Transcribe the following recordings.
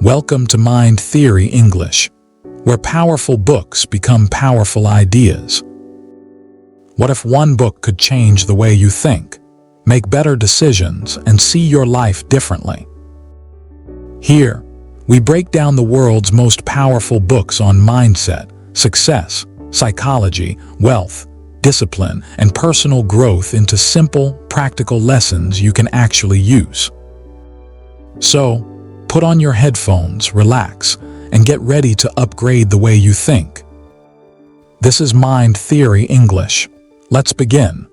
Welcome to Mind Theory English, where powerful books become powerful ideas. What if one book could change the way you think, make better decisions, and see your life differently? Here, we break down the world's most powerful books on mindset, success, psychology, wealth, discipline, and personal growth into simple, practical lessons you can actually use. So, put on your headphones, relax, and get ready to upgrade the way you think. This is Mind Theory English. Let's begin.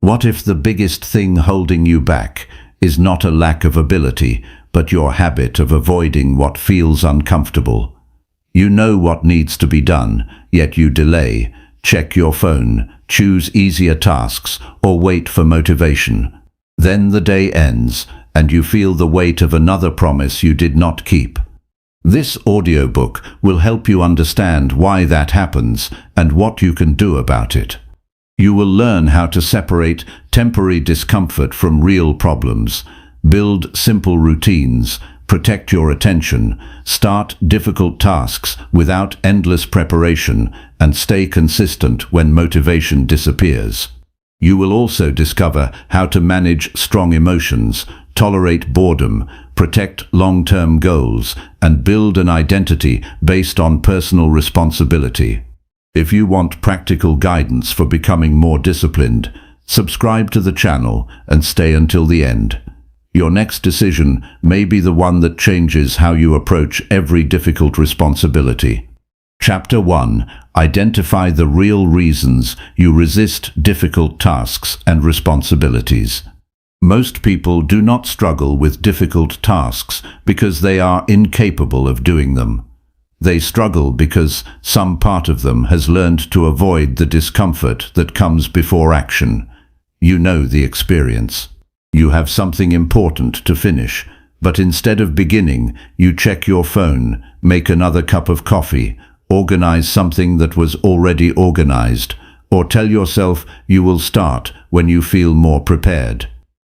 What if the biggest thing holding you back is not a lack of ability, but your habit of avoiding what feels uncomfortable? You know what needs to be done, yet you delay, check your phone, choose easier tasks, or wait for motivation. Then the day ends, and you feel the weight of another promise you did not keep. This audiobook will help you understand why that happens and what you can do about it. You will learn how to separate temporary discomfort from real problems, build simple routines, protect your attention, start difficult tasks without endless preparation, and stay consistent when motivation disappears. You will also discover how to manage strong emotions, tolerate boredom, protect long-term goals, and build an identity based on personal responsibility. If you want practical guidance for becoming more disciplined, subscribe to the channel and stay until the end. Your next decision may be the one that changes how you approach every difficult responsibility. Chapter 1. Identify the real reasons you resist difficult tasks and responsibilities. Most people do not struggle with difficult tasks because they are incapable of doing them. They struggle because some part of them has learned to avoid the discomfort that comes before action. You know the experience. You have something important to finish, but instead of beginning, you check your phone, make another cup of coffee, organize something that was already organized, or tell yourself you will start when you feel more prepared.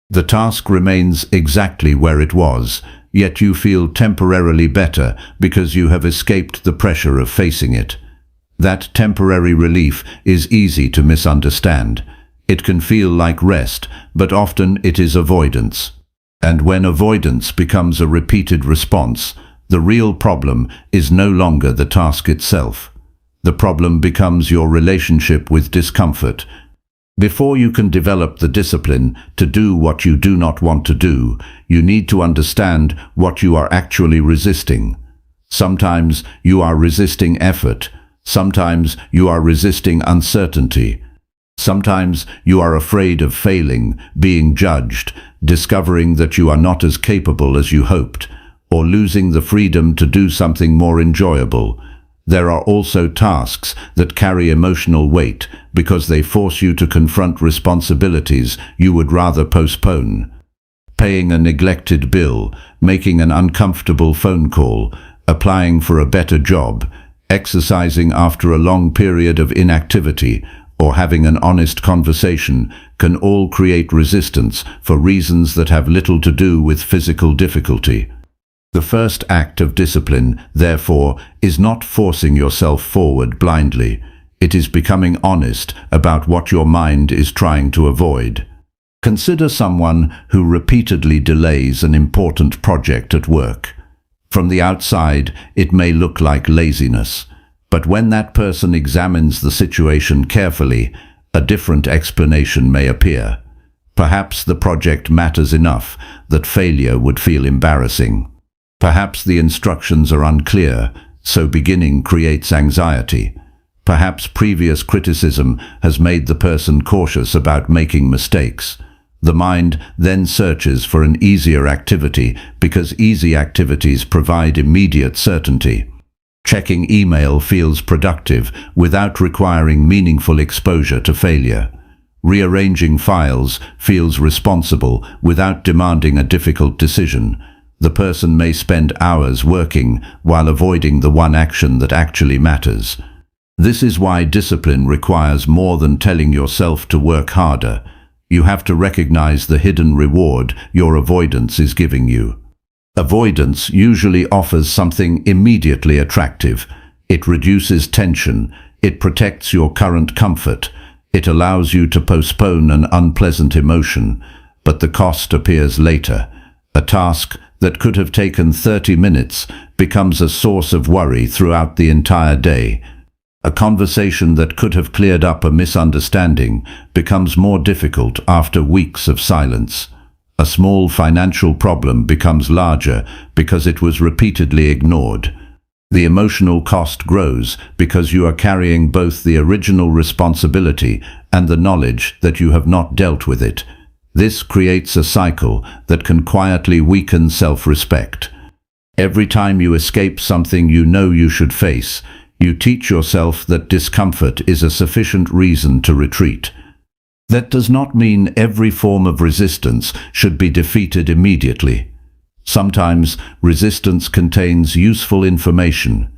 The task remains exactly where it was, yet you feel temporarily better because you have escaped the pressure of facing it. That temporary relief is easy to misunderstand. It can feel like rest, but often it is avoidance. And when avoidance becomes a repeated response, the real problem is no longer the task itself. The problem becomes your relationship with discomfort. Before you can develop the discipline to do what you do not want to do, you need to understand what you are actually resisting. Sometimes you are resisting effort. Sometimes you are resisting uncertainty. Sometimes you are afraid of failing, being judged, discovering that you are not as capable as you hoped, or losing the freedom to do something more enjoyable. There are also tasks that carry emotional weight because they force you to confront responsibilities you would rather postpone. Paying a neglected bill, making an uncomfortable phone call, applying for a better job, exercising after a long period of inactivity, or having an honest conversation can all create resistance for reasons that have little to do with physical difficulty. The first act of discipline, therefore, is not forcing yourself forward blindly. It is becoming honest about what your mind is trying to avoid. Consider someone who repeatedly delays an important project at work. From the outside, it may look like laziness, but when that person examines the situation carefully, a different explanation may appear. Perhaps the project matters enough that failure would feel embarrassing. Perhaps the instructions are unclear, so beginning creates anxiety. Perhaps previous criticism has made the person cautious about making mistakes. The mind then searches for an easier activity because easy activities provide immediate certainty. Checking email feels productive without requiring meaningful exposure to failure. Rearranging files feels responsible without demanding a difficult decision. The person may spend hours working while avoiding the one action that actually matters. This is why discipline requires more than telling yourself to work harder. You have to recognize the hidden reward your avoidance is giving you. Avoidance usually offers something immediately attractive. It reduces tension. It protects your current comfort. It allows you to postpone an unpleasant emotion, but the cost appears later. A task that could have taken 30 minutes becomes a source of worry throughout the entire day. A conversation that could have cleared up a misunderstanding becomes more difficult after weeks of silence. A small financial problem becomes larger because it was repeatedly ignored. The emotional cost grows because you are carrying both the original responsibility and the knowledge that you have not dealt with it. This creates a cycle that can quietly weaken self-respect. Every time you escape something you know you should face, you teach yourself that discomfort is a sufficient reason to retreat. That does not mean every form of resistance should be defeated immediately. Sometimes resistance contains useful information.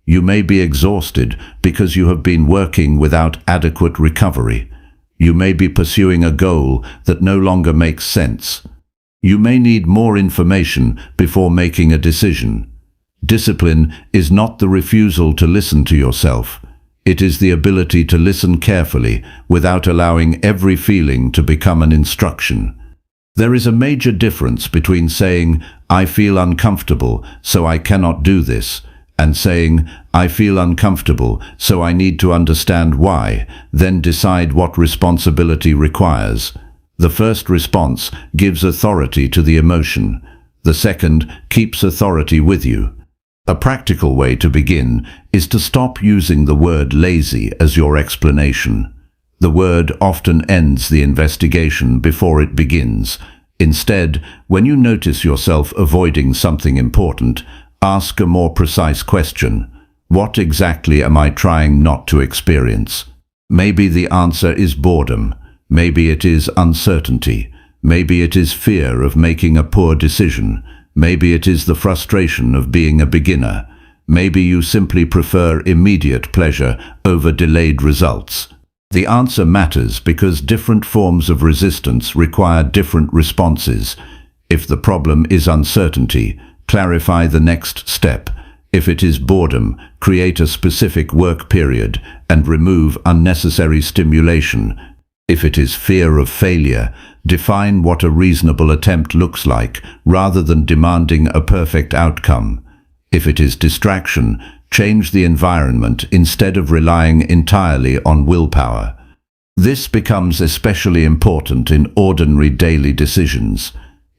You may be exhausted because you have been working without adequate recovery. You may be pursuing a goal that no longer makes sense. You may need more information before making a decision. Discipline is not the refusal to listen to yourself. It is the ability to listen carefully without allowing every feeling to become an instruction. There is a major difference between saying, "I feel uncomfortable, so I cannot do this," and saying, "I feel uncomfortable, so I need to understand why, then decide what responsibility requires." The first response gives authority to the emotion. The second keeps authority with you. A practical way to begin is to stop using the word lazy as your explanation. The word often ends the investigation before it begins. Instead, when you notice yourself avoiding something important, ask a more precise question. What exactly am I trying not to experience? Maybe the answer is boredom. Maybe it is uncertainty. Maybe it is fear of making a poor decision. Maybe it is the frustration of being a beginner. Maybe you simply prefer immediate pleasure over delayed results. The answer matters because different forms of resistance require different responses. If the problem is uncertainty, clarify the next step. If it is boredom, create a specific work period and remove unnecessary stimulation. If it is fear of failure, define what a reasonable attempt looks like rather than demanding a perfect outcome. If it is distraction, change the environment instead of relying entirely on willpower. This becomes especially important in ordinary daily decisions.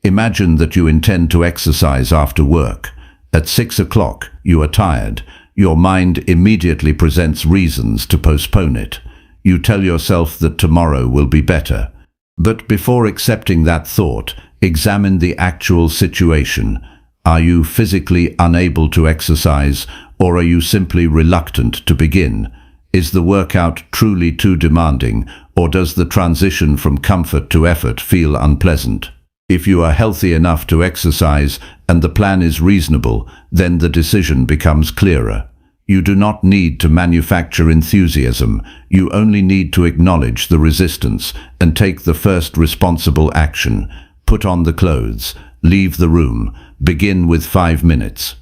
Imagine that you intend to exercise after work. At 6 o'clock, you are tired. Your mind immediately presents reasons to postpone it. You tell yourself that tomorrow will be better. But before accepting that thought, examine the actual situation. Are you physically unable to exercise, or are you simply reluctant to begin? Is the workout truly too demanding, or does the transition from comfort to effort feel unpleasant? If you are healthy enough to exercise and the plan is reasonable, then the decision becomes clearer. You do not need to manufacture enthusiasm. You only need to acknowledge the resistance and take the first responsible action. Put on the clothes, leave the room, begin with 5 minutes.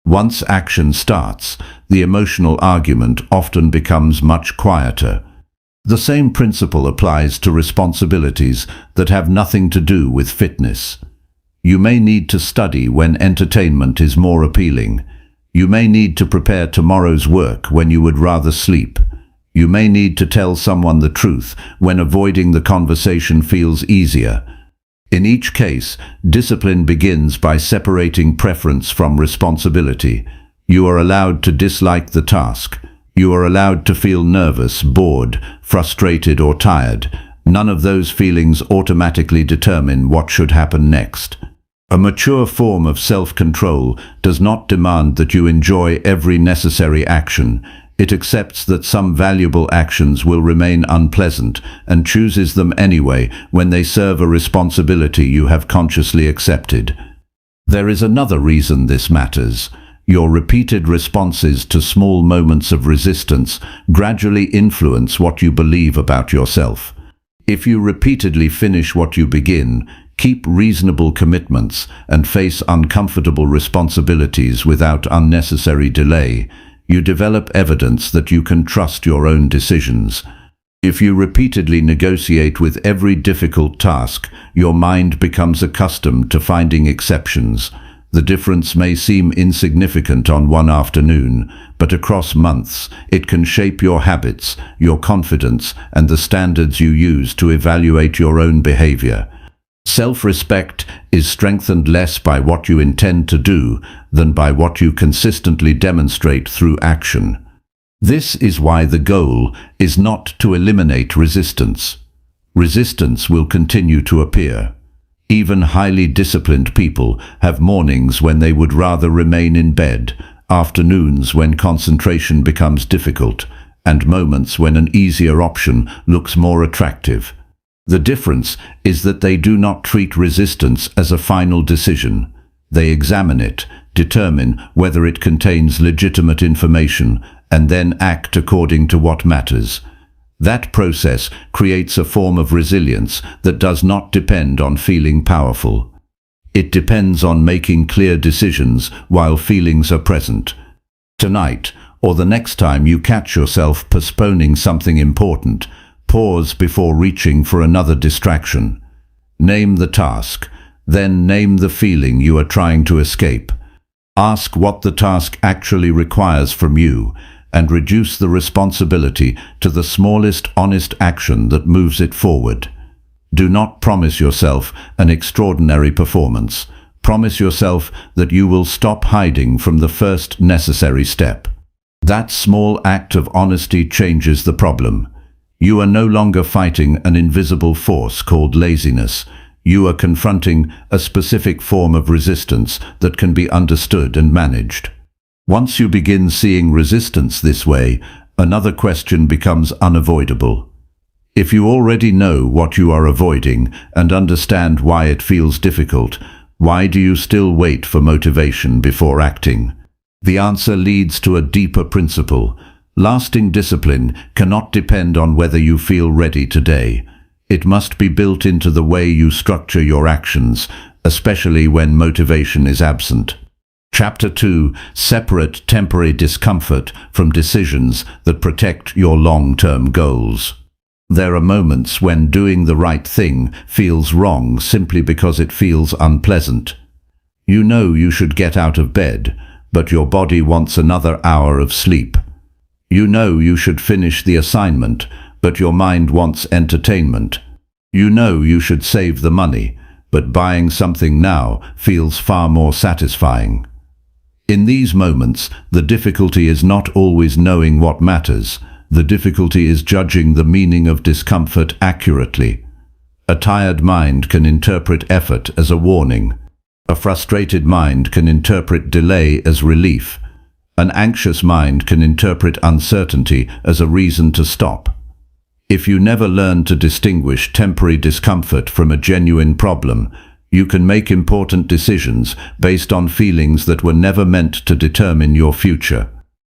Once action starts, the emotional argument often becomes much quieter. The same principle applies to responsibilities that have nothing to do with fitness. You may need to study when entertainment is more appealing. You may need to prepare tomorrow's work when you would rather sleep. You may need to tell someone the truth when avoiding the conversation feels easier. In each case, discipline begins by separating preference from responsibility. You are allowed to dislike the task. You are allowed to feel nervous, bored, frustrated, or tired. None of those feelings automatically determine what should happen next. A mature form of self-control does not demand that you enjoy every necessary action. It accepts that some valuable actions will remain unpleasant and chooses them anyway when they serve a responsibility you have consciously accepted. There is another reason this matters. Your repeated responses to small moments of resistance gradually influence what you believe about yourself. If you repeatedly finish what you begin, Keep reasonable commitments and face uncomfortable responsibilities without unnecessary delay. You develop evidence that you can trust your own decisions. If you repeatedly negotiate with every difficult task, your mind becomes accustomed to finding exceptions. The difference may seem insignificant on one afternoon, but across months it can shape your habits, your confidence, and the standards you use to evaluate your own behavior. Self-respect is strengthened less by what you intend to do than by what you consistently demonstrate through action. This is why the goal is not to eliminate resistance. Resistance will continue to appear. Even highly disciplined people have mornings when they would rather remain in bed, afternoons when concentration becomes difficult, and moments when an easier option looks more attractive. The difference is that they do not treat resistance as a final decision. They examine it, determine whether it contains legitimate information, and then act according to what matters. That process creates a form of resilience that does not depend on feeling powerful. It depends on making clear decisions while feelings are present. Tonight, or the next time you catch yourself postponing something important, pause before reaching for another distraction. Name the task, then name the feeling you are trying to escape. Ask what the task actually requires from you, and reduce the responsibility to the smallest honest action that moves it forward. Do not promise yourself an extraordinary performance. Promise yourself that you will stop hiding from the first necessary step. That small act of honesty changes the problem. You are no longer fighting an invisible force called laziness. You are confronting a specific form of resistance that can be understood and managed. Once you begin seeing resistance this way, another question becomes unavoidable. If you already know what you are avoiding and understand why it feels difficult, why do you still wait for motivation before acting? The answer leads to a deeper principle. Lasting discipline cannot depend on whether you feel ready today. It must be built into the way you structure your actions, especially when motivation is absent. Chapter 2. Separate temporary discomfort from decisions that protect your long-term goals. There are moments when doing the right thing feels wrong simply because it feels unpleasant. You know you should get out of bed, but your body wants another hour of sleep. You know you should finish the assignment, but your mind wants entertainment. You know you should save the money, but buying something now feels far more satisfying. In these moments, the difficulty is not always knowing what matters. The difficulty is judging the meaning of discomfort accurately. A tired mind can interpret effort as a warning. A frustrated mind can interpret delay as relief. An anxious mind can interpret uncertainty as a reason to stop. If you never learn to distinguish temporary discomfort from a genuine problem, you can make important decisions based on feelings that were never meant to determine your future.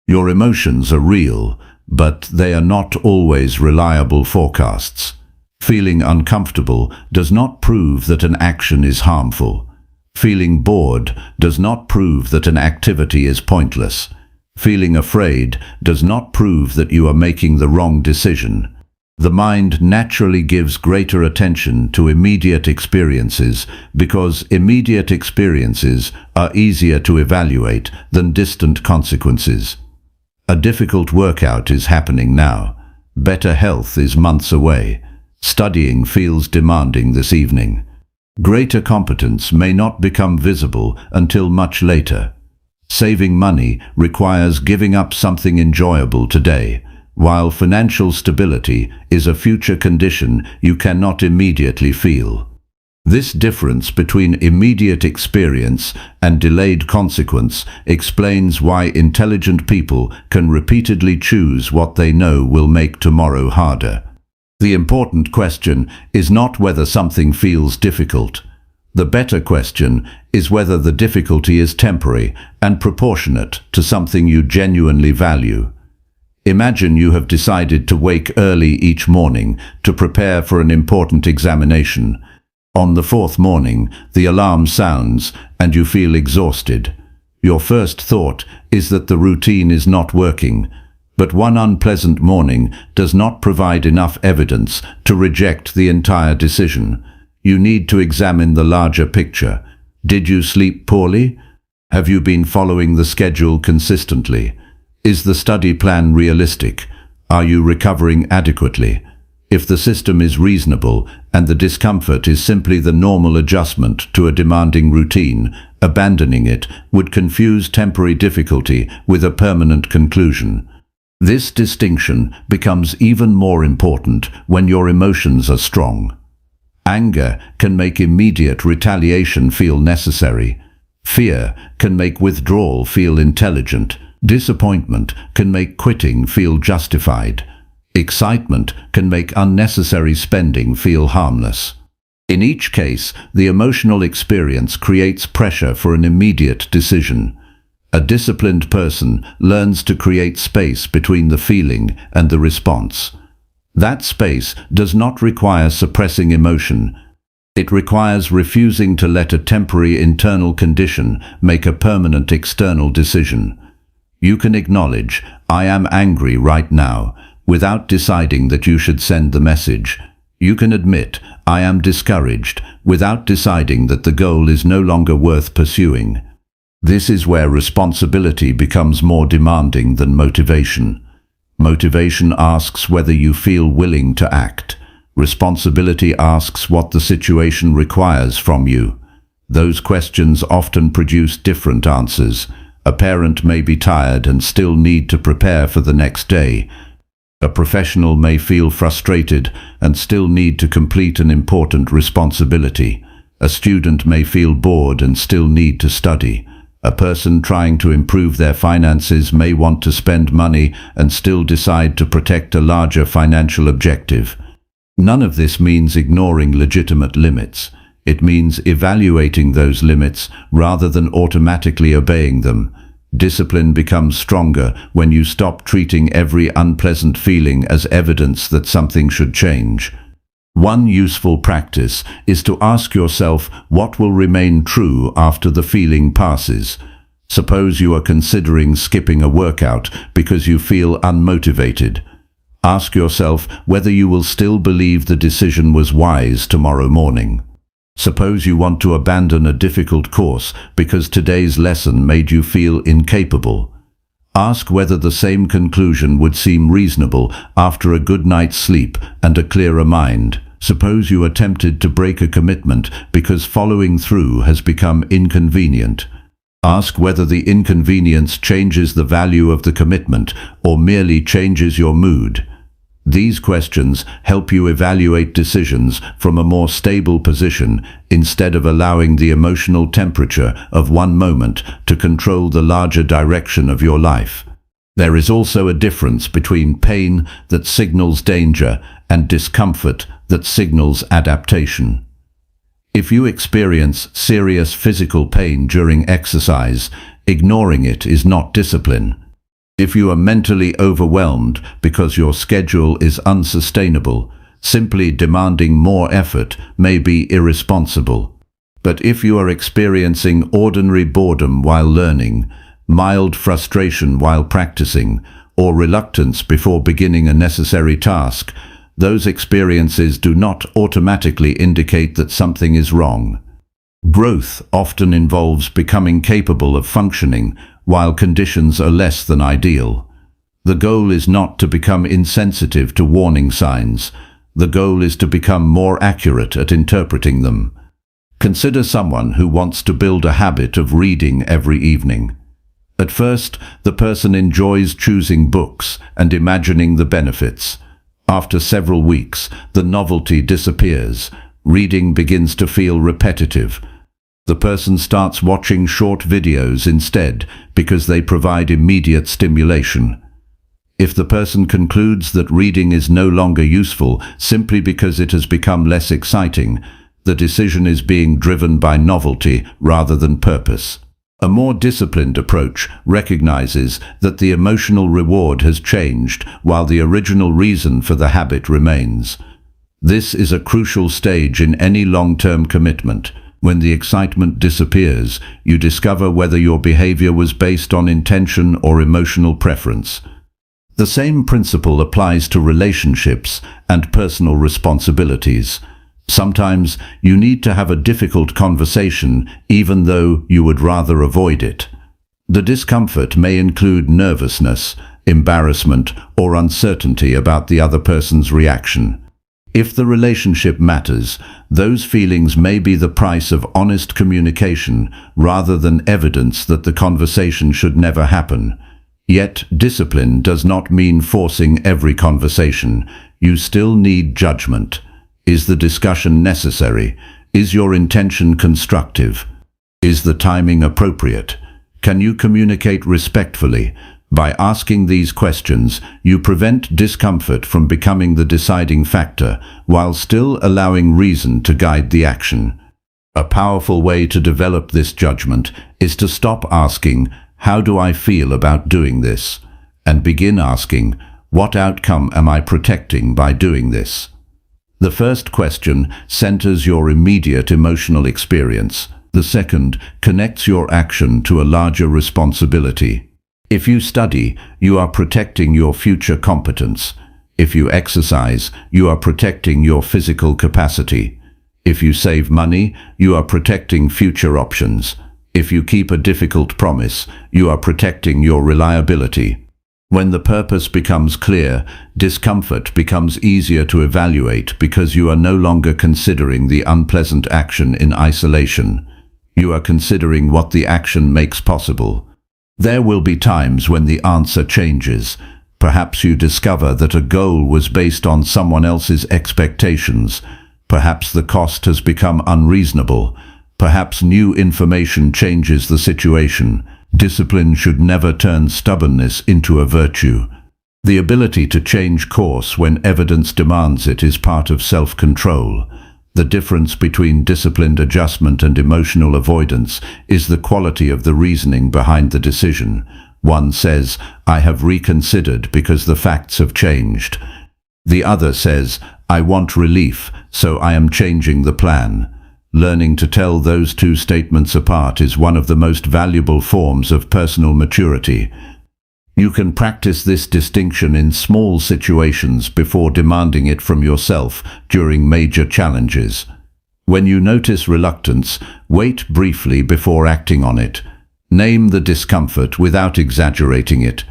Your emotions are real, but they are not always reliable forecasts. Feeling uncomfortable does not prove that an action is harmful. Feeling bored does not prove that an activity is pointless. Feeling afraid does not prove that you are making the wrong decision. The mind naturally gives greater attention to immediate experiences because immediate experiences are easier to evaluate than distant consequences. A difficult workout is happening now. Better health is months away. Studying feels demanding this evening. Greater competence may not become visible until much later. Saving money requires giving up something enjoyable today, while financial stability is a future condition you cannot immediately feel. This difference between immediate experience and delayed consequence explains why intelligent people can repeatedly choose what they know will make tomorrow harder. The important question is not whether something feels difficult. The better question is whether the difficulty is temporary and proportionate to something you genuinely value. Imagine you have decided to wake early each morning to prepare for an important examination. On the fourth morning, the alarm sounds and you feel exhausted. Your first thought is that the routine is not working, but one unpleasant morning does not provide enough evidence to reject the entire decision. You need to examine the larger picture. Did you sleep poorly? Have you been following the schedule consistently? Is the study plan realistic? Are you recovering adequately? If the system is reasonable and the discomfort is simply the normal adjustment to a demanding routine, abandoning it would confuse temporary difficulty with a permanent conclusion. This distinction becomes even more important when your emotions are strong. Anger can make immediate retaliation feel necessary. Fear can make withdrawal feel intelligent. Disappointment can make quitting feel justified. Excitement can make unnecessary spending feel harmless. In each case, the emotional experience creates pressure for an immediate decision. A disciplined person learns to create space between the feeling and the response. That space does not require suppressing emotion. It requires refusing to let a temporary internal condition make a permanent external decision. You can acknowledge, "I am angry right now," without deciding that you should send the message. You can admit, "I am discouraged," without deciding that the goal is no longer worth pursuing. This is where responsibility becomes more demanding than motivation. Motivation asks whether you feel willing to act. Responsibility asks what the situation requires from you. Those questions often produce different answers. A parent may be tired and still need to prepare for the next day. A professional may feel frustrated and still need to complete an important responsibility. A student may feel bored and still need to study. A person trying to improve their finances may want to spend money and still decide to protect a larger financial objective. None of this means ignoring legitimate limits. It means evaluating those limits rather than automatically obeying them. Discipline becomes stronger when you stop treating every unpleasant feeling as evidence that something should change. One useful practice is to ask yourself what will remain true after the feeling passes. Suppose you are considering skipping a workout because you feel unmotivated. Ask yourself whether you will still believe the decision was wise tomorrow morning. Suppose you want to abandon a difficult course because today's lesson made you feel incapable. Ask whether the same conclusion would seem reasonable after a good night's sleep and a clearer mind. Suppose you are tempted to break a commitment because following through has become inconvenient. Ask whether the inconvenience changes the value of the commitment or merely changes your mood. These questions help you evaluate decisions from a more stable position instead of allowing the emotional temperature of one moment to control the larger direction of your life. There is also a difference between pain that signals danger and discomfort that signals adaptation. If you experience serious physical pain during exercise, ignoring it is not discipline. If you are mentally overwhelmed because your schedule is unsustainable, simply demanding more effort may be irresponsible. But if you are experiencing ordinary boredom while learning, mild frustration while practicing, or reluctance before beginning a necessary task, those experiences do not automatically indicate that something is wrong. Growth often involves becoming capable of functioning while conditions are less than ideal. The goal is not to become insensitive to warning signs. The goal is to become more accurate at interpreting them. Consider someone who wants to build a habit of reading every evening. At first, the person enjoys choosing books and imagining the benefits. After several weeks, the novelty disappears. Reading begins to feel repetitive. The person starts watching short videos instead because they provide immediate stimulation. If the person concludes that reading is no longer useful simply because it has become less exciting, the decision is being driven by novelty rather than purpose. A more disciplined approach recognizes that the emotional reward has changed while the original reason for the habit remains. This is a crucial stage in any long-term commitment. When the excitement disappears, you discover whether your behavior was based on intention or emotional preference. The same principle applies to relationships and personal responsibilities. Sometimes you need to have a difficult conversation even though you would rather avoid it. The discomfort may include nervousness, embarrassment, or uncertainty about the other person's reaction. If the relationship matters, those feelings may be the price of honest communication rather than evidence that the conversation should never happen. Yet, discipline does not mean forcing every conversation. You still need judgment. Is the discussion necessary? Is your intention constructive? Is the timing appropriate? Can you communicate respectfully? By asking these questions, you prevent discomfort from becoming the deciding factor, while still allowing reason to guide the action. A powerful way to develop this judgment is to stop asking, "How do I feel about doing this?" and begin asking, "What outcome am I protecting by doing this?" The first question centers your immediate emotional experience. The second connects your action to a larger responsibility. If you study, you are protecting your future competence. If you exercise, you are protecting your physical capacity. If you save money, you are protecting future options. If you keep a difficult promise, you are protecting your reliability. When the purpose becomes clear, discomfort becomes easier to evaluate because you are no longer considering the unpleasant action in isolation. You are considering what the action makes possible. There will be times when the answer changes. Perhaps you discover that a goal was based on someone else's expectations. Perhaps the cost has become unreasonable. Perhaps new information changes the situation. Discipline should never turn stubbornness into a virtue. The ability to change course when evidence demands it is part of self-control. The difference between disciplined adjustment and emotional avoidance is the quality of the reasoning behind the decision. One says, "I have reconsidered because the facts have changed." The other says, "I want relief, so I am changing the plan." Learning to tell those two statements apart is one of the most valuable forms of personal maturity. You can practice this distinction in small situations before demanding it from yourself during major challenges. When you notice reluctance, wait briefly before acting on it. Name the discomfort without exaggerating it.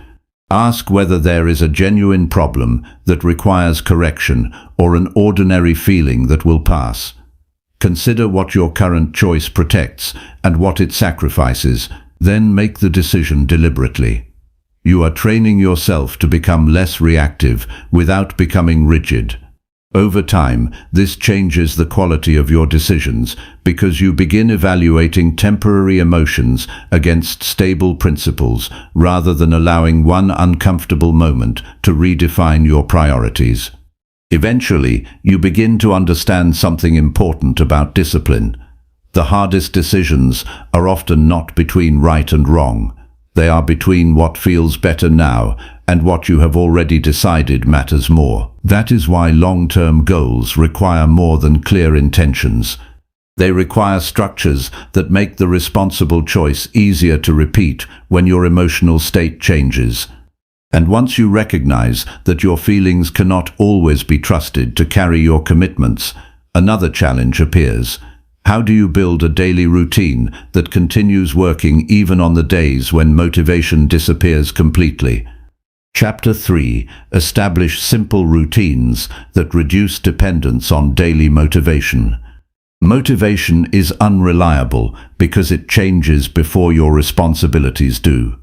Ask whether there is a genuine problem that requires correction or an ordinary feeling that will pass. Consider what your current choice protects and what it sacrifices, then make the decision deliberately. You are training yourself to become less reactive without becoming rigid. Over time, this changes the quality of your decisions because you begin evaluating temporary emotions against stable principles rather than allowing one uncomfortable moment to redefine your priorities. Eventually, you begin to understand something important about discipline. The hardest decisions are often not between right and wrong. They are between what feels better now and what you have already decided matters more. That is why long-term goals require more than clear intentions. They require structures that make the responsible choice easier to repeat when your emotional state changes. And once you recognize that your feelings cannot always be trusted to carry your commitments, another challenge appears. How do you build a daily routine that continues working even on the days when motivation disappears completely? Chapter 3. Establish simple routines that reduce dependence on daily motivation. Motivation is unreliable because it changes before your responsibilities do.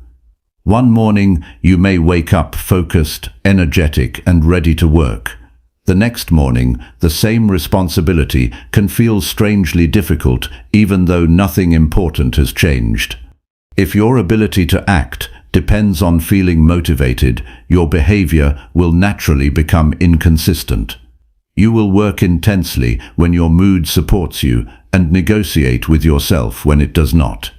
One morning, you may wake up focused, energetic, and ready to work. The next morning, the same responsibility can feel strangely difficult even though nothing important has changed. If your ability to act depends on feeling motivated, your behavior will naturally become inconsistent. You will work intensely when your mood supports you and negotiate with yourself when it does not.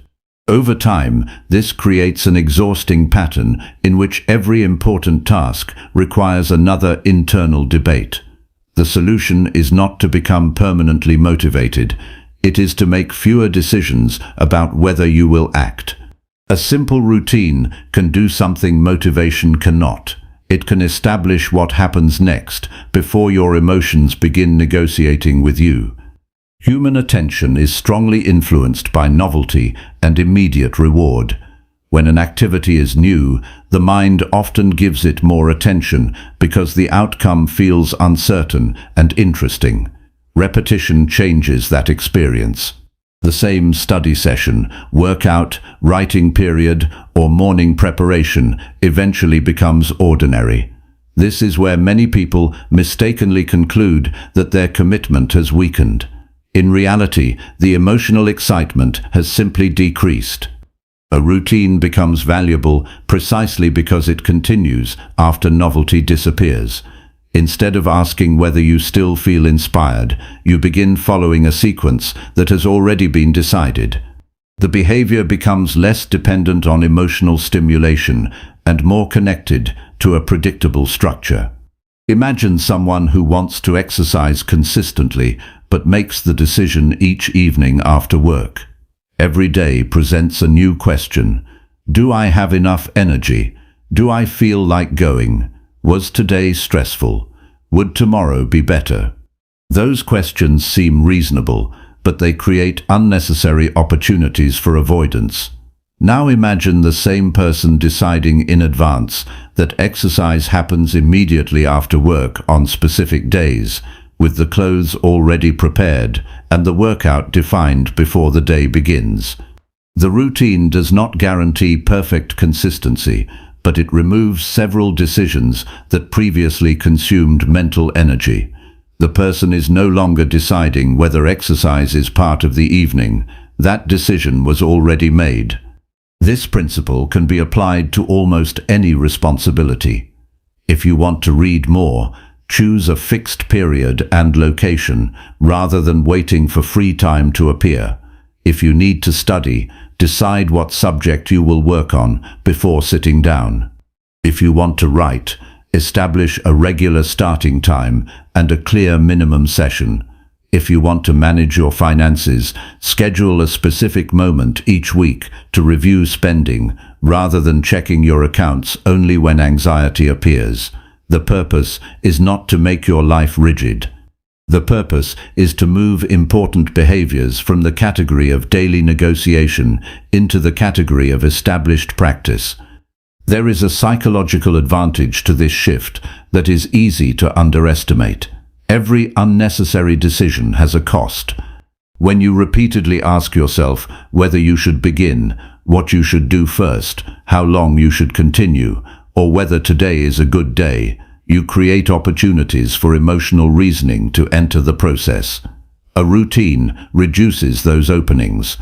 Over time, this creates an exhausting pattern in which every important task requires another internal debate. The solution is not to become permanently motivated. It is to make fewer decisions about whether you will act. A simple routine can do something motivation cannot. It can establish what happens next before your emotions begin negotiating with you. Human attention is strongly influenced by novelty and immediate reward. When an activity is new, the mind often gives it more attention because the outcome feels uncertain and interesting. Repetition changes that experience. The same study session, workout, writing period, or morning preparation eventually becomes ordinary. This is where many people mistakenly conclude that their commitment has weakened. In reality, the emotional excitement has simply decreased. A routine becomes valuable precisely because it continues after novelty disappears. Instead of asking whether you still feel inspired, you begin following a sequence that has already been decided. The behavior becomes less dependent on emotional stimulation and more connected to a predictable structure. Imagine someone who wants to exercise consistently but makes the decision each evening after work. Every day presents a new question. Do I have enough energy? Do I feel like going? Was today stressful? Would tomorrow be better? Those questions seem reasonable, but they create unnecessary opportunities for avoidance. Now imagine the same person deciding in advance that exercise happens immediately after work on specific days, with the clothes already prepared and the workout defined before the day begins. The routine does not guarantee perfect consistency, but it removes several decisions that previously consumed mental energy. The person is no longer deciding whether exercise is part of the evening. That decision was already made. This principle can be applied to almost any responsibility. If you want to read more, choose a fixed period and location rather than waiting for free time to appear. If you need to study, decide what subject you will work on before sitting down. If you want to write, establish a regular starting time and a clear minimum session. If you want to manage your finances, schedule a specific moment each week to review spending rather than checking your accounts only when anxiety appears. The purpose is not to make your life rigid. The purpose is to move important behaviors from the category of daily negotiation into the category of established practice. There is a psychological advantage to this shift that is easy to underestimate. Every unnecessary decision has a cost. When you repeatedly ask yourself whether you should begin, what you should do first, how long you should continue, or whether today is a good day, you create opportunities for emotional reasoning to enter the process. A routine reduces those openings.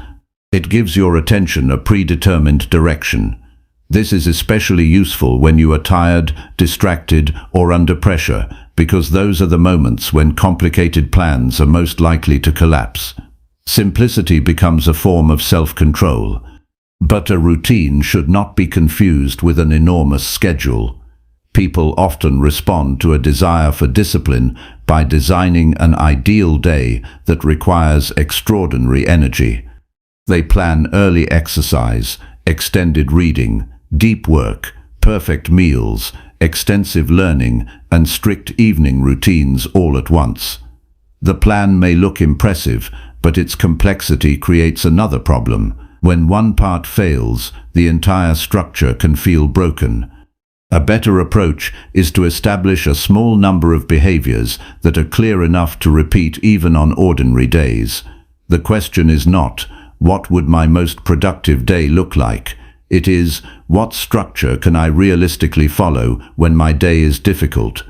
It gives your attention a predetermined direction. This is especially useful when you are tired, distracted, or under pressure, because those are the moments when complicated plans are most likely to collapse. Simplicity becomes a form of self-control. But a routine should not be confused with an enormous schedule. People often respond to a desire for discipline by designing an ideal day that requires extraordinary energy. They plan early exercise, extended reading, deep work, perfect meals, extensive learning, and strict evening routines all at once. The plan may look impressive, but its complexity creates another problem. When one part fails, the entire structure can feel broken. A better approach is to establish a small number of behaviors that are clear enough to repeat even on ordinary days. The question is not, what would my most productive day look like? It is, what structure can I realistically follow when my day is difficult?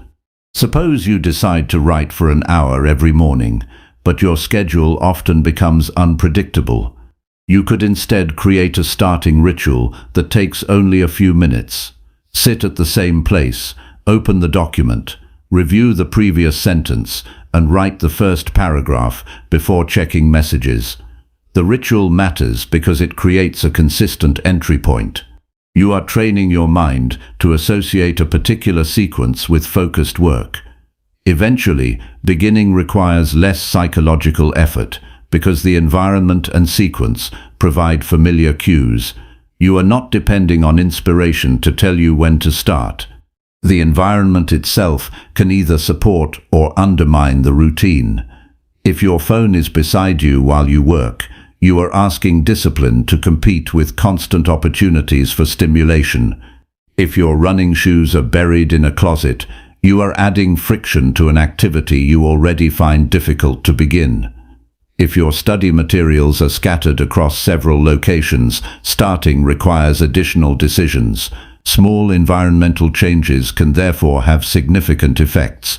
Suppose you decide to write for an hour every morning, but your schedule often becomes unpredictable. You could instead create a starting ritual that takes only a few minutes. Sit at the same place, open the document, review the previous sentence, and write the first paragraph before checking messages. The ritual matters because it creates a consistent entry point. You are training your mind to associate a particular sequence with focused work. Eventually, beginning requires less psychological effort because the environment and sequence provide familiar cues. You are not depending on inspiration to tell you when to start. The environment itself can either support or undermine the routine. If your phone is beside you while you work, you are asking discipline to compete with constant opportunities for stimulation. If your running shoes are buried in a closet, you are adding friction to an activity you already find difficult to begin. If your study materials are scattered across several locations, starting requires additional decisions. Small environmental changes can therefore have significant effects.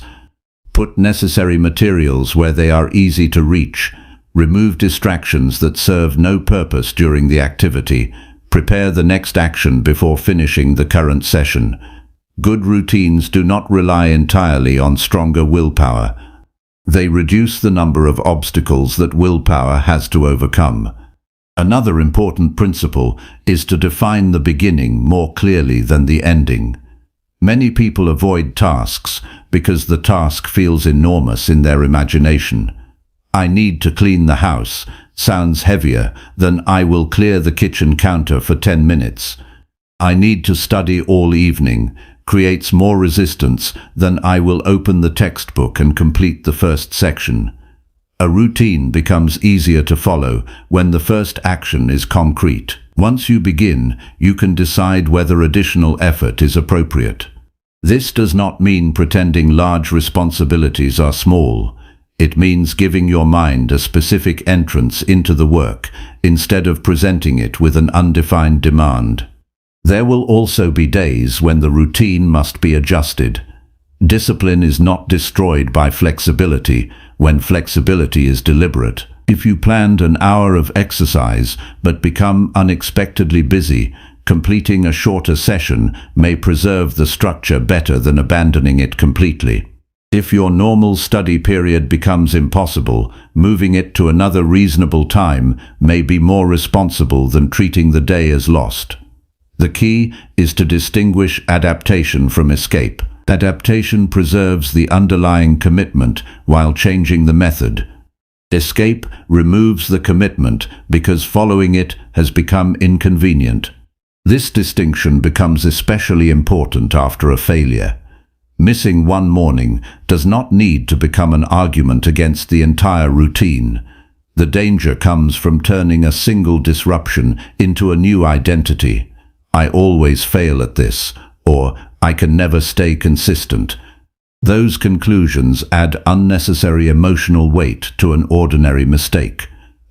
Put necessary materials where they are easy to reach. Remove distractions that serve no purpose during the activity. Prepare the next action before finishing the current session. Good routines do not rely entirely on stronger willpower. They reduce the number of obstacles that willpower has to overcome. Another important principle is to define the beginning more clearly than the ending. Many people avoid tasks because the task feels enormous in their imagination. "I need to clean the house" sounds heavier than "I will clear the kitchen counter for 10 minutes. "I need to study all evening" creates more resistance than "I will open the textbook and complete the first section." A routine becomes easier to follow when the first action is concrete. Once you begin, you can decide whether additional effort is appropriate. This does not mean pretending large responsibilities are small. It means giving your mind a specific entrance into the work instead of presenting it with an undefined demand. There will also be days when the routine must be adjusted. Discipline is not destroyed by flexibility when flexibility is deliberate. If you planned an hour of exercise but become unexpectedly busy, completing a shorter session may preserve the structure better than abandoning it completely. If your normal study period becomes impossible, moving it to another reasonable time may be more responsible than treating the day as lost. The key is to distinguish adaptation from escape. Adaptation preserves the underlying commitment while changing the method. Escape removes the commitment because following it has become inconvenient. This distinction becomes especially important after a failure. Missing one morning does not need to become an argument against the entire routine. The danger comes from turning a single disruption into a new identity. "I always fail at this," or "I can never stay consistent." Those conclusions add unnecessary emotional weight to an ordinary mistake.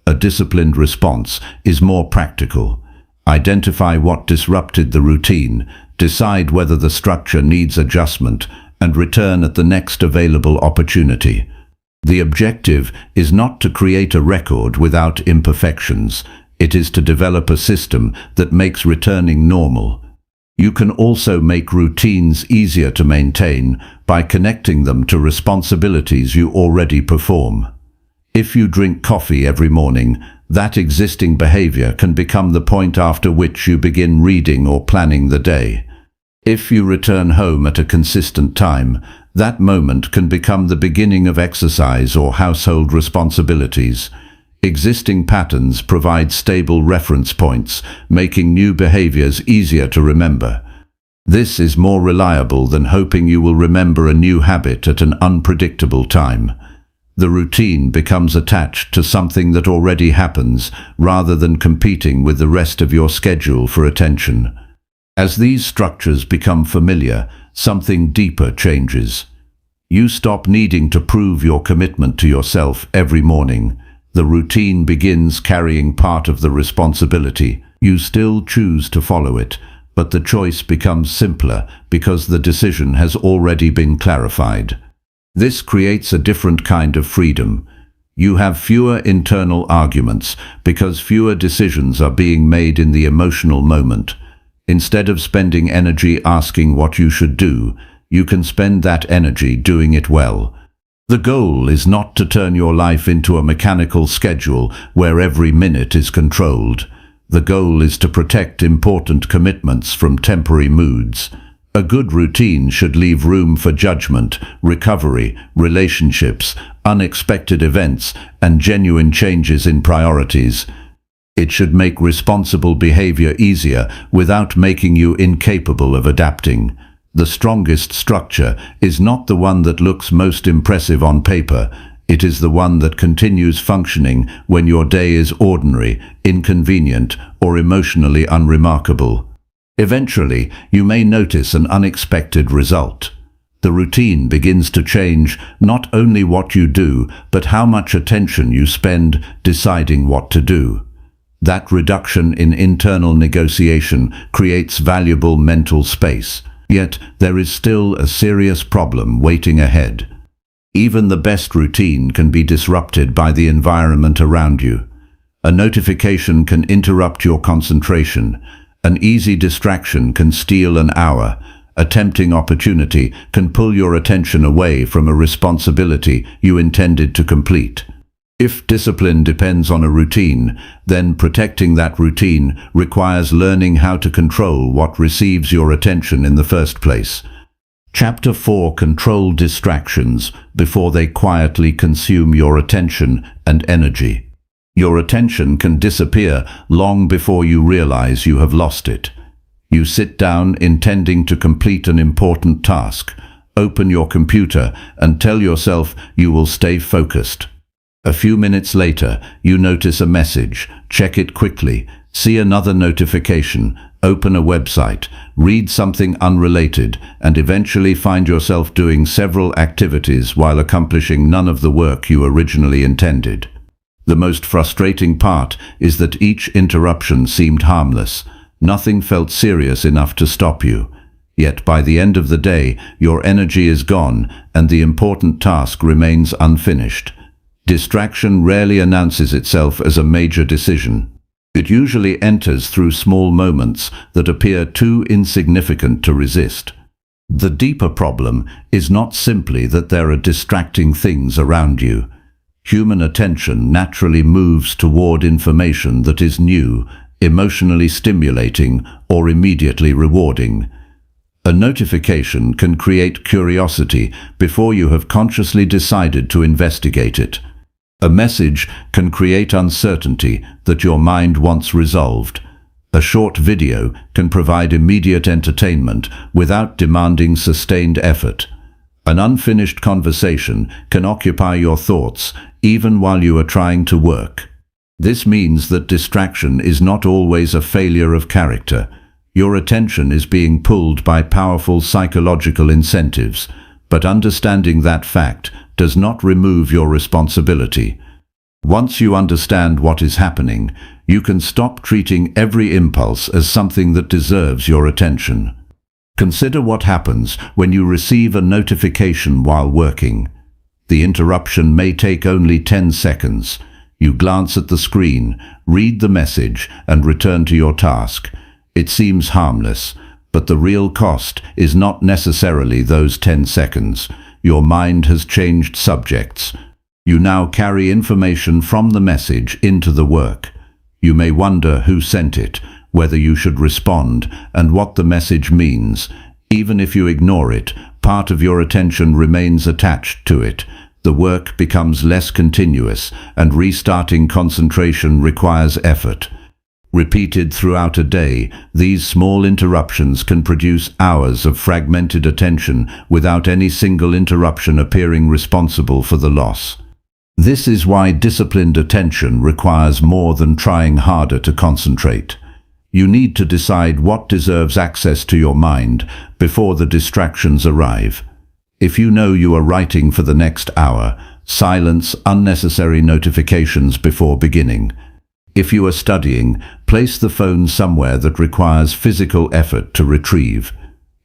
A disciplined response is more practical. Identify what disrupted the routine, decide whether the structure needs adjustment, and return at the next available opportunity. The objective is not to create a record without imperfections. It is to develop a system that makes returning normal. You can also make routines easier to maintain by connecting them to responsibilities you already perform. If you drink coffee every morning, that existing behavior can become the point after which you begin reading or planning the day. If you return home at a consistent time, that moment can become the beginning of exercise or household responsibilities. Existing patterns provide stable reference points, making new behaviors easier to remember. This is more reliable than hoping you will remember a new habit at an unpredictable time. The routine becomes attached to something that already happens, rather than competing with the rest of your schedule for attention. As these structures become familiar, something deeper changes. You stop needing to prove your commitment to yourself every morning. The routine begins carrying part of the responsibility. You still choose to follow it, but the choice becomes simpler because the decision has already been clarified. This creates a different kind of freedom. You have fewer internal arguments because fewer decisions are being made in the emotional moment. Instead of spending energy asking what you should do, you can spend that energy doing it well. The goal is not to turn your life into a mechanical schedule where every minute is controlled. The goal is to protect important commitments from temporary moods. A good routine should leave room for judgment, recovery, relationships, unexpected events, and genuine changes in priorities. It should make responsible behavior easier without making you incapable of adapting. The strongest structure is not the one that looks most impressive on paper. It is the one that continues functioning when your day is ordinary, inconvenient, or emotionally unremarkable. Eventually, you may notice an unexpected result. The routine begins to change not only what you do, but how much attention you spend deciding what to do. That reduction in internal negotiation creates valuable mental space. Yet, there is still a serious problem waiting ahead. Even the best routine can be disrupted by the environment around you. A notification can interrupt your concentration. An easy distraction can steal an hour. A tempting opportunity can pull your attention away from a responsibility you intended to complete. If discipline depends on a routine, then protecting that routine requires learning how to control what receives your attention in the first place. Chapter 4: Control distractions before they quietly consume your attention and energy. Your attention can disappear long before you realize you have lost it. You sit down intending to complete an important task, open your computer, and tell yourself you will stay focused. A few minutes later, you notice a message, check it quickly, see another notification, open a website, read something unrelated, and eventually find yourself doing several activities while accomplishing none of the work you originally intended. The most frustrating part is that each interruption seemed harmless. Nothing felt serious enough to stop you. Yet by the end of the day, your energy is gone and the important task remains unfinished. Distraction rarely announces itself as a major decision. It usually enters through small moments that appear too insignificant to resist. The deeper problem is not simply that there are distracting things around you. Human attention naturally moves toward information that is new, emotionally stimulating, or immediately rewarding. A notification can create curiosity before you have consciously decided to investigate it. A message can create uncertainty that your mind wants resolved. A short video can provide immediate entertainment without demanding sustained effort. An unfinished conversation can occupy your thoughts even while you are trying to work. This means that distraction is not always a failure of character. Your attention is being pulled by powerful psychological incentives, but understanding that fact does not remove your responsibility. Once you understand what is happening, you can stop treating every impulse as something that deserves your attention. Consider what happens when you receive a notification while working. The interruption may take only 10 seconds. You glance at the screen, read the message, and return to your task. It seems harmless, but the real cost is not necessarily those 10 seconds. Your mind has changed subjects. You now carry information from the message into the work. You may wonder who sent it, whether you should respond, and what the message means. Even if you ignore it, part of your attention remains attached to it. The work becomes less continuous, and restarting concentration requires effort. Repeated throughout a day, these small interruptions can produce hours of fragmented attention without any single interruption appearing responsible for the loss. This is why disciplined attention requires more than trying harder to concentrate. You need to decide what deserves access to your mind before the distractions arrive. If you know you are writing for the next hour, silence unnecessary notifications before beginning. If you are studying, place the phone somewhere that requires physical effort to retrieve.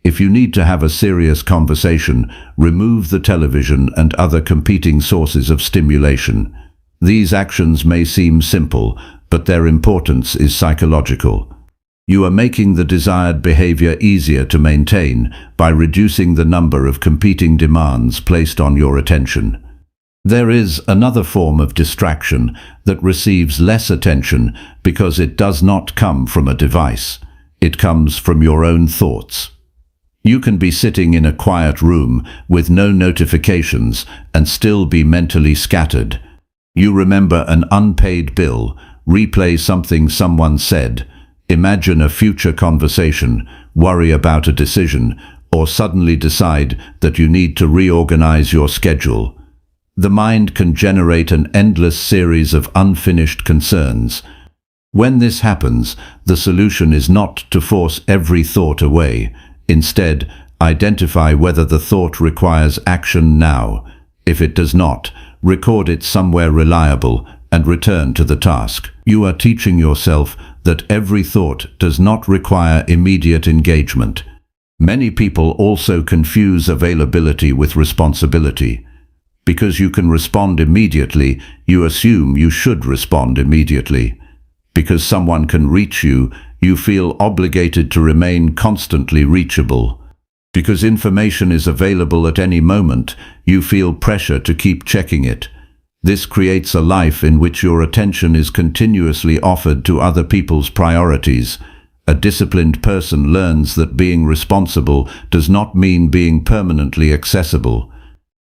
If you need to have a serious conversation, remove the television and other competing sources of stimulation. These actions may seem simple, but their importance is psychological. You are making the desired behavior easier to maintain by reducing the number of competing demands placed on your attention. There is another form of distraction that receives less attention because it does not come from a device. It comes from your own thoughts. You can be sitting in a quiet room with no notifications and still be mentally scattered. You remember an unpaid bill, replay something someone said, imagine a future conversation, worry about a decision, or suddenly decide that you need to reorganize your schedule. The mind can generate an endless series of unfinished concerns. When this happens, the solution is not to force every thought away. Instead, identify whether the thought requires action now. If it does not, record it somewhere reliable and return to the task. You are teaching yourself that every thought does not require immediate engagement. Many people also confuse availability with responsibility. Because you can respond immediately, you assume you should respond immediately. Because someone can reach you, you feel obligated to remain constantly reachable. Because information is available at any moment, you feel pressure to keep checking it. This creates a life in which your attention is continuously offered to other people's priorities. A disciplined person learns that being responsible does not mean being permanently accessible.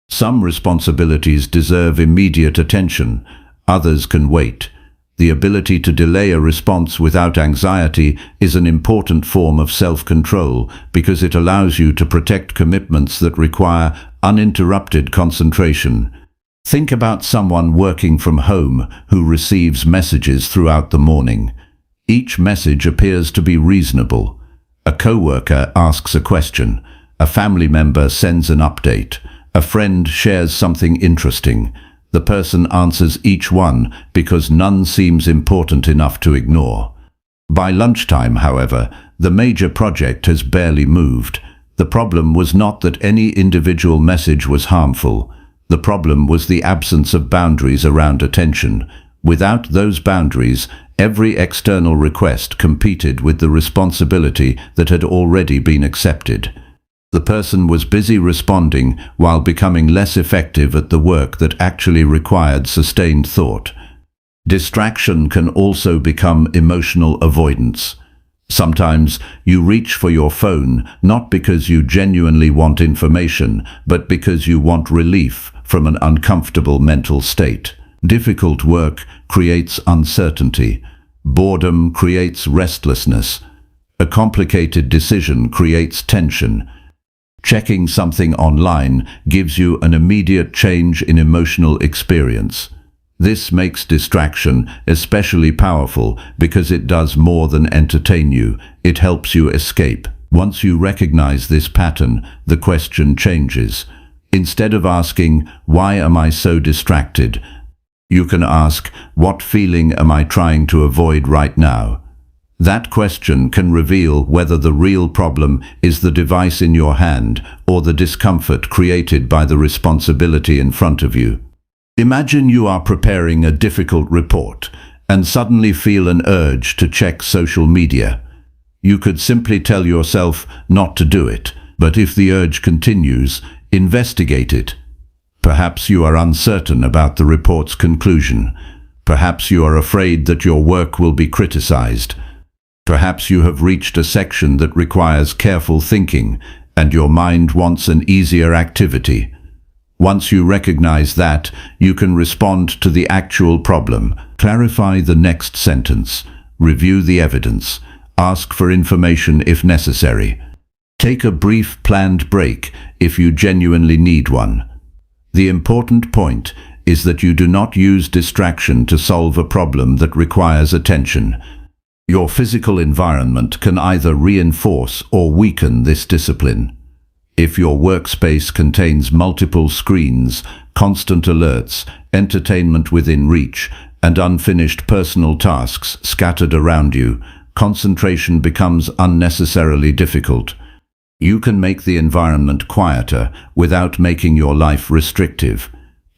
Some responsibilities deserve immediate attention, others can wait. The ability to delay a response without anxiety is an important form of self-control because it allows you to protect commitments that require uninterrupted concentration. Think about someone working from home who receives messages throughout the morning. Each message appears to be reasonable. A coworker asks a question. A family member sends an update. A friend shares something interesting. The person answers each one because none seems important enough to ignore. By lunchtime, however, the major project has barely moved. The problem was not that any individual message was harmful. The problem was the absence of boundaries around attention. Without those boundaries, every external request competed with the responsibility that had already been accepted. The person was busy responding while becoming less effective at the work that actually required sustained thought. Distraction can also become emotional avoidance. Sometimes you reach for your phone not because you genuinely want information, but because you want relief from an uncomfortable mental state. Difficult work creates uncertainty. Boredom creates restlessness. A complicated decision creates tension. Checking something online gives you an immediate change in emotional experience. This makes distraction especially powerful because it does more than entertain you, it helps you escape. Once you recognize this pattern, the question changes. Instead of asking, "Why am I so distracted?" you can ask, "What feeling am I trying to avoid right now?" That question can reveal whether the real problem is the device in your hand or the discomfort created by the responsibility in front of you. Imagine you are preparing a difficult report and suddenly feel an urge to check social media. You could simply tell yourself not to do it, but if the urge continues, investigate it. Perhaps you are uncertain about the report's conclusion. Perhaps you are afraid that your work will be criticized. Perhaps you have reached a section that requires careful thinking, and your mind wants an easier activity. Once you recognize that, you can respond to the actual problem. Clarify the next sentence. Review the evidence. Ask for information if necessary. Take a brief planned break if you genuinely need one. The important point is that you do not use distraction to solve a problem that requires attention. Your physical environment can either reinforce or weaken this discipline. If your workspace contains multiple screens, constant alerts, entertainment within reach, and unfinished personal tasks scattered around you, concentration becomes unnecessarily difficult. You can make the environment quieter without making your life restrictive.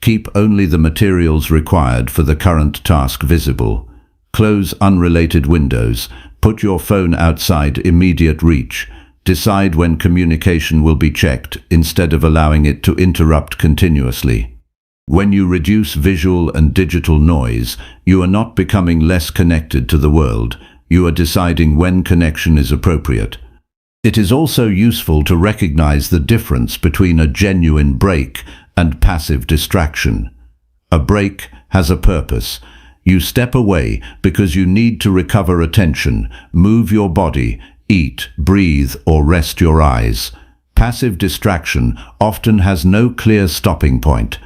Keep only the materials required for the current task visible. Close unrelated windows. Put your phone outside immediate reach. Decide when communication will be checked instead of allowing it to interrupt continuously. When you reduce visual and digital noise, you are not becoming less connected to the world. You are deciding when connection is appropriate. It is also useful to recognize the difference between a genuine break and passive distraction. A break has a purpose. You step away because you need to recover attention, move your body, eat, breathe, or rest your eyes. Passive distraction often has no clear stopping point.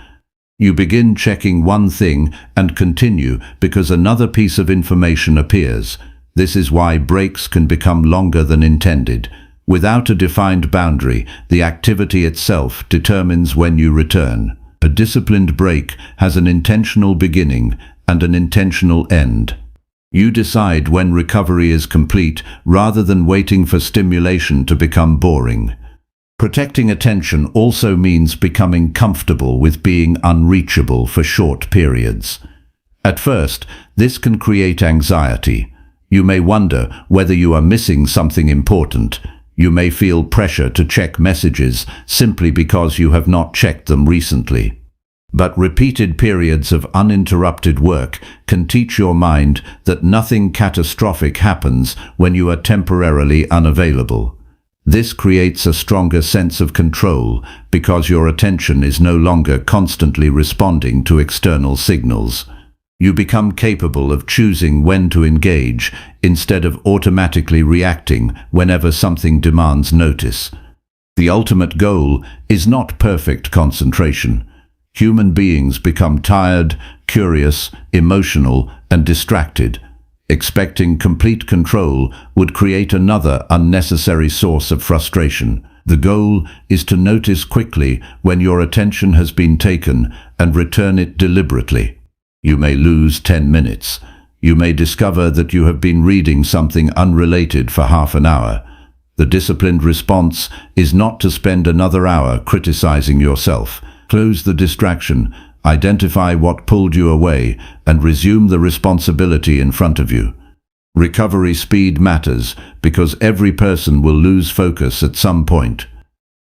You begin checking one thing and continue because another piece of information appears. This is why breaks can become longer than intended. Without a defined boundary, the activity itself determines when you return. A disciplined break has an intentional beginning and an intentional end. You decide when recovery is complete rather than waiting for stimulation to become boring. Protecting attention also means becoming comfortable with being unreachable for short periods. At first, this can create anxiety. You may wonder whether you are missing something important. You may feel pressure to check messages simply because you have not checked them recently. But repeated periods of uninterrupted work can teach your mind that nothing catastrophic happens when you are temporarily unavailable. This creates a stronger sense of control because your attention is no longer constantly responding to external signals. You become capable of choosing when to engage instead of automatically reacting whenever something demands notice. The ultimate goal is not perfect concentration. Human beings become tired, curious, emotional, and distracted. Expecting complete control would create another unnecessary source of frustration. The goal is to notice quickly when your attention has been taken and return it deliberately. You may lose 10 minutes. You may discover that you have been reading something unrelated for half an hour. The disciplined response is not to spend another hour criticizing yourself. Close the distraction, identify what pulled you away, and resume the responsibility in front of you. Recovery speed matters because every person will lose focus at some point.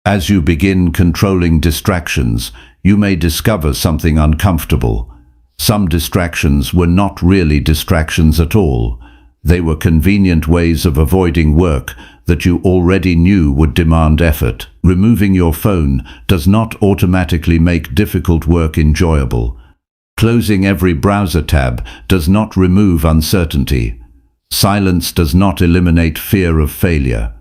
As you begin controlling distractions, you may discover something uncomfortable. Some distractions were not really distractions at all. They were convenient ways of avoiding work that you already knew would demand effort. Removing your phone does not automatically make difficult work enjoyable. Closing every browser tab does not remove uncertainty. Silence does not eliminate fear of failure.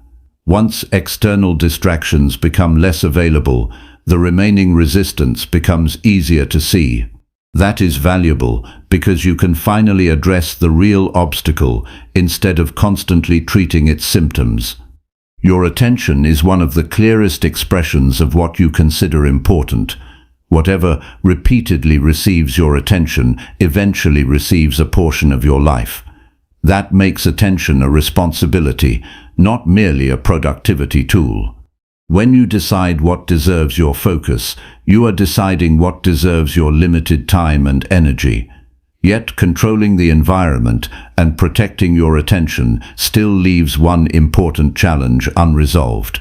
Once external distractions become less available, the remaining resistance becomes easier to see. That is valuable because you can finally address the real obstacle instead of constantly treating its symptoms. Your attention is one of the clearest expressions of what you consider important. Whatever repeatedly receives your attention eventually receives a portion of your life. That makes attention a responsibility, not merely a productivity tool. When you decide what deserves your focus, you are deciding what deserves your limited time and energy. Yet controlling the environment and protecting your attention still leaves one important challenge unresolved.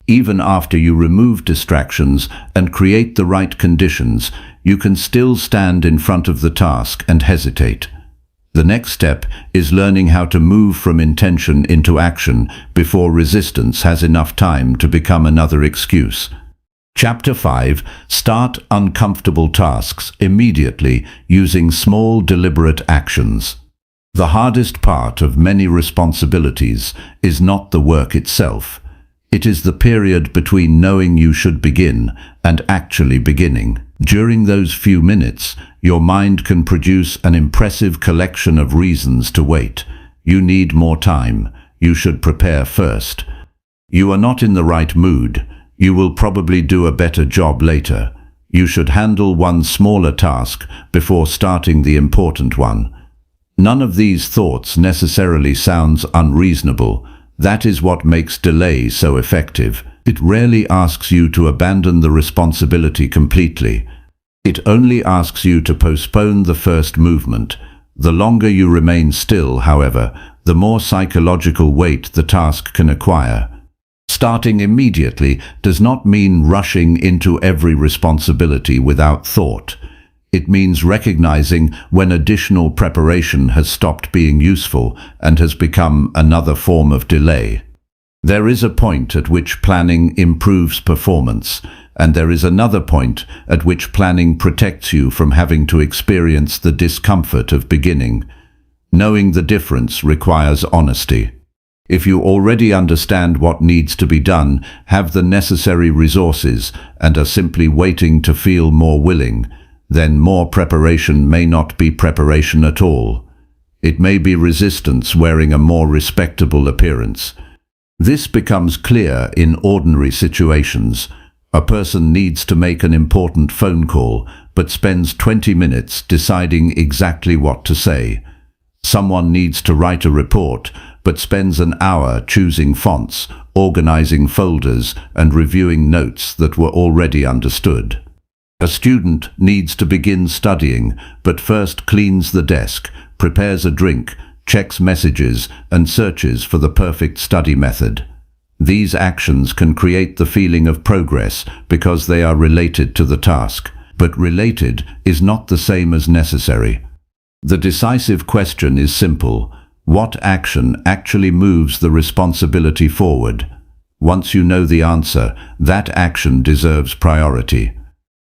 Even after you remove distractions and create the right conditions, you can still stand in front of the task and hesitate. The next step is learning how to move from intention into action before resistance has enough time to become another excuse. Chapter 5. Start uncomfortable tasks immediately using small, deliberate actions. The hardest part of many responsibilities is not the work itself. It is the period between knowing you should begin and actually beginning. During those few minutes, your mind can produce an impressive collection of reasons to wait. You need more time. You should prepare first. You are not in the right mood. You will probably do a better job later. You should handle one smaller task before starting the important one. None of these thoughts necessarily sounds unreasonable. That is what makes delay so effective. It rarely asks you to abandon the responsibility completely. It only asks you to postpone the first movement. The longer you remain still, however, the more psychological weight the task can acquire. Starting immediately does not mean rushing into every responsibility without thought. It means recognizing when additional preparation has stopped being useful and has become another form of delay. There is a point at which planning improves performance, and there is another point at which planning protects you from having to experience the discomfort of beginning. Knowing the difference requires honesty. If you already understand what needs to be done, have the necessary resources, and are simply waiting to feel more willing, then more preparation may not be preparation at all. It may be resistance wearing a more respectable appearance. This becomes clear in ordinary situations. A person needs to make an important phone call, but spends 20 minutes deciding exactly what to say. Someone needs to write a report, but spends an hour choosing fonts, organizing folders, and reviewing notes that were already understood. A student needs to begin studying, but first cleans the desk, prepares a drink, checks messages, and searches for the perfect study method. These actions can create the feeling of progress because they are related to the task, but related is not the same as necessary. The decisive question is simple. What action actually moves the responsibility forward? Once you know the answer, that action deserves priority.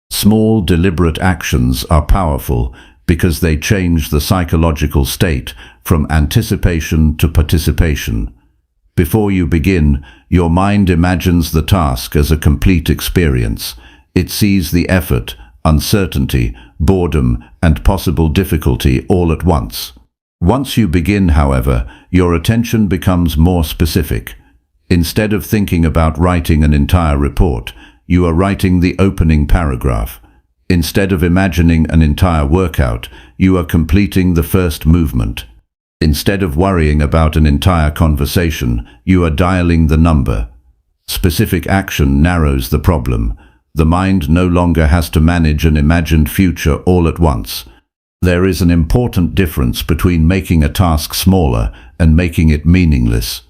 Small, deliberate actions are powerful because they change the psychological state from anticipation to participation. Before you begin, your mind imagines the task as a complete experience. It sees the effort, uncertainty, boredom, and possible difficulty all at once. Once you begin, however, your attention becomes more specific. Instead of thinking about writing an entire report, you are writing the opening paragraph. Instead of imagining an entire workout, you are completing the first movement. Instead of worrying about an entire conversation, you are dialing the number. Specific action narrows the problem. The mind no longer has to manage an imagined future all at once. There is an important difference between making a task smaller and making it meaningless.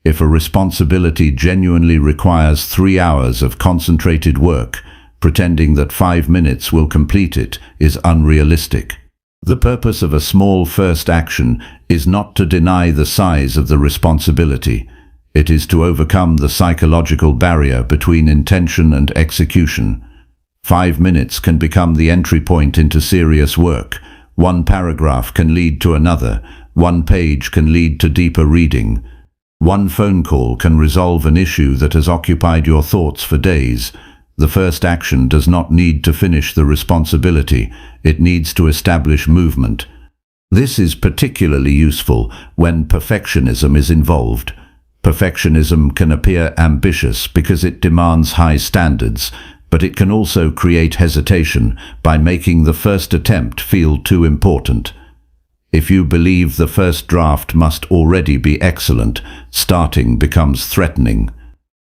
If a responsibility genuinely requires 3 hours of concentrated work, pretending that 5 minutes will complete it is unrealistic. The purpose of a small first action is not to deny the size of the responsibility. It is to overcome the psychological barrier between intention and execution. 5 minutes can become the entry point into serious work. One paragraph can lead to another. One page can lead to deeper reading. One phone call can resolve an issue that has occupied your thoughts for days. The first action does not need to finish the responsibility. It needs to establish movement. This is particularly useful when perfectionism is involved. Perfectionism can appear ambitious because it demands high standards, but it can also create hesitation by making the first attempt feel too important. If you believe the first draft must already be excellent, starting becomes threatening.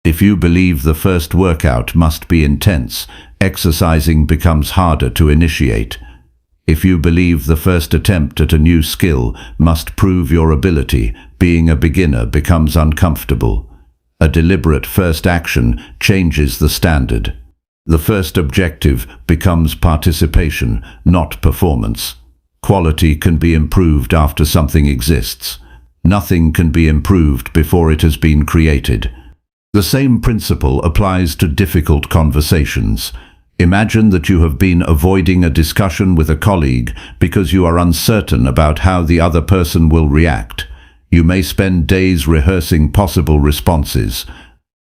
If you believe the first workout must be intense, exercising becomes harder to initiate. If you believe the first attempt at a new skill must prove your ability, being a beginner becomes uncomfortable. A deliberate first action changes the standard. The first objective becomes participation, not performance. Quality can be improved after something exists. Nothing can be improved before it has been created. The same principle applies to difficult conversations. Imagine that you have been avoiding a discussion with a colleague because you are uncertain about how the other person will react. You may spend days rehearsing possible responses.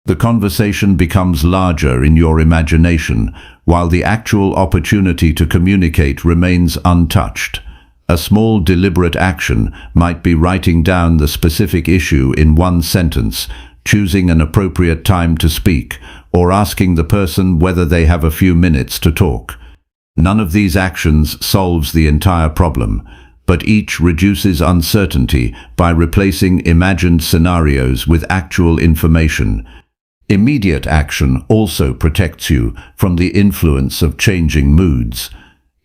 The conversation becomes larger in your imagination, while the actual opportunity to communicate remains untouched. A small deliberate action might be writing down the specific issue in one sentence, choosing an appropriate time to speak, or asking the person whether they have a few minutes to talk. None of these actions solves the entire problem, but each reduces uncertainty by replacing imagined scenarios with actual information. Immediate action also protects you from the influence of changing moods.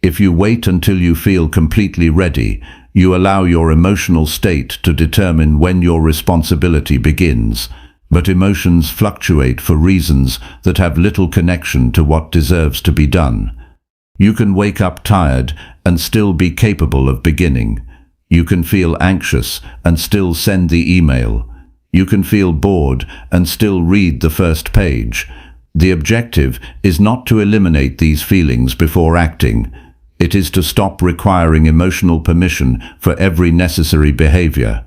If you wait until you feel completely ready, you allow your emotional state to determine when your responsibility begins. But emotions fluctuate for reasons that have little connection to what deserves to be done. You can wake up tired and still be capable of beginning. You can feel anxious and still send the email. You can feel bored and still read the first page. The objective is not to eliminate these feelings before acting. It is to stop requiring emotional permission for every necessary behavior.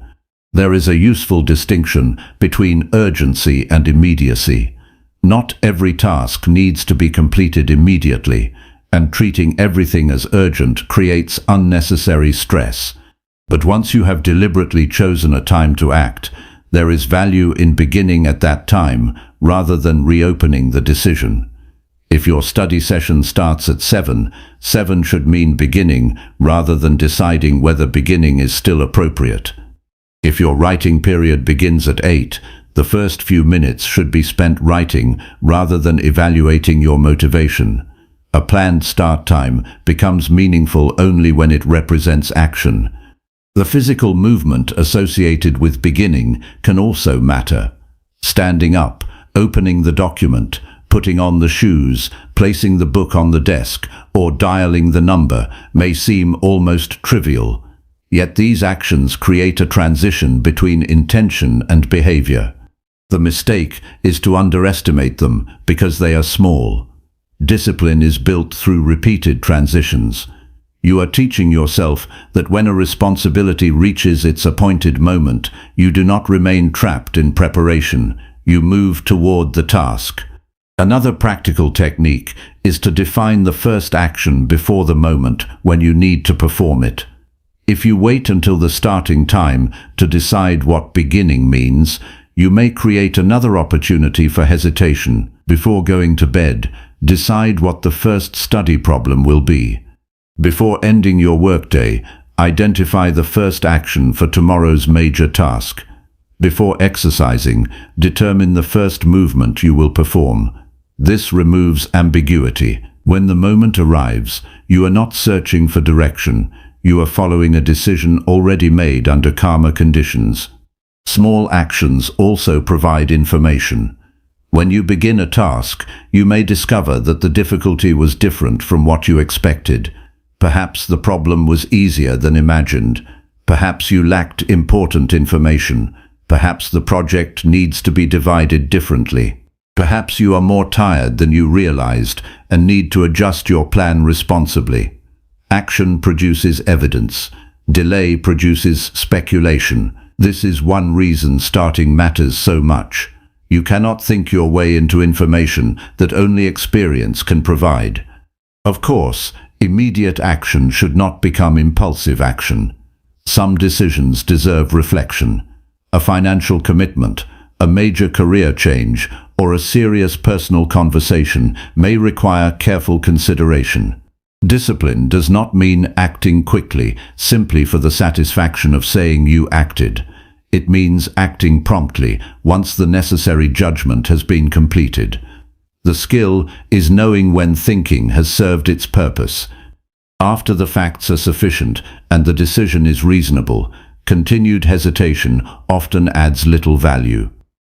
There is a useful distinction between urgency and immediacy. Not every task needs to be completed immediately, and treating everything as urgent creates unnecessary stress. But once you have deliberately chosen a time to act, there is value in beginning at that time rather than reopening the decision. If your study session starts at 7, 7 should mean beginning rather than deciding whether beginning is still appropriate. If your writing period begins at 8, the first few minutes should be spent writing rather than evaluating your motivation. A planned start time becomes meaningful only when it represents action. The physical movement associated with beginning can also matter. Standing up, opening the document, putting on the shoes, placing the book on the desk, or dialing the number may seem almost trivial. Yet these actions create a transition between intention and behavior. The mistake is to underestimate them because they are small. Discipline is built through repeated transitions. You are teaching yourself that when a responsibility reaches its appointed moment, you do not remain trapped in preparation. You move toward the task. Another practical technique is to define the first action before the moment when you need to perform it. If you wait until the starting time to decide what beginning means, you may create another opportunity for hesitation. Before going to bed, decide what the first study problem will be. Before ending your workday, identify the first action for tomorrow's major task. Before exercising, determine the first movement you will perform. This removes ambiguity. When the moment arrives, you are not searching for direction. You are following a decision already made under calmer conditions. Small actions also provide information. When you begin a task, you may discover that the difficulty was different from what you expected. Perhaps the problem was easier than imagined. Perhaps you lacked important information. Perhaps the project needs to be divided differently. Perhaps you are more tired than you realized and need to adjust your plan responsibly. Action produces evidence. Delay produces speculation. This is one reason starting matters so much. You cannot think your way into information that only experience can provide. Of course, immediate action should not become impulsive action. Some decisions deserve reflection. A financial commitment, a major career change, or a serious personal conversation may require careful consideration. Discipline does not mean acting quickly simply for the satisfaction of saying you acted. It means acting promptly once the necessary judgment has been completed. The skill is knowing when thinking has served its purpose. After the facts are sufficient and the decision is reasonable, continued hesitation often adds little value.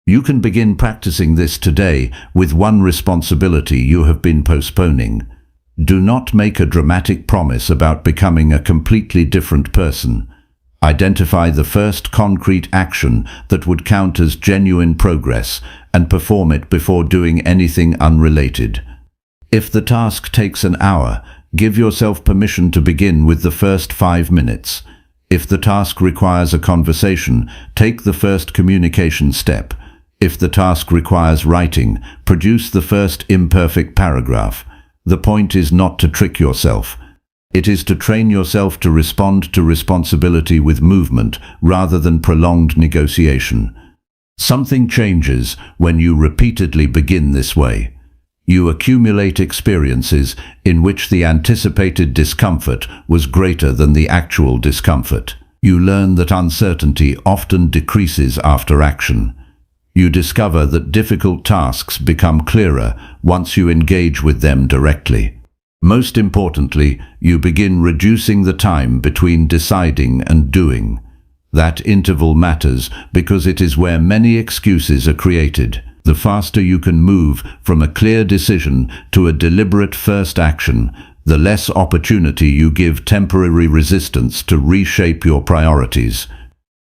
You can begin practicing this today with one responsibility you have been postponing. Do not make a dramatic promise about becoming a completely different person. Identify the first concrete action that would count as genuine progress and perform it before doing anything unrelated. If the task takes an hour, give yourself permission to begin with the first 5 minutes. If the task requires a conversation, take the first communication step. If the task requires writing, produce the first imperfect paragraph. The point is not to trick yourself. It is to train yourself to respond to responsibility with movement rather than prolonged negotiation. Something changes when you repeatedly begin this way. You accumulate experiences in which the anticipated discomfort was greater than the actual discomfort. You learn that uncertainty often decreases after action. You discover that difficult tasks become clearer once you engage with them directly. Most importantly, you begin reducing the time between deciding and doing. That interval matters because it is where many excuses are created. The faster you can move from a clear decision to a deliberate first action, the less opportunity you give temporary resistance to reshape your priorities.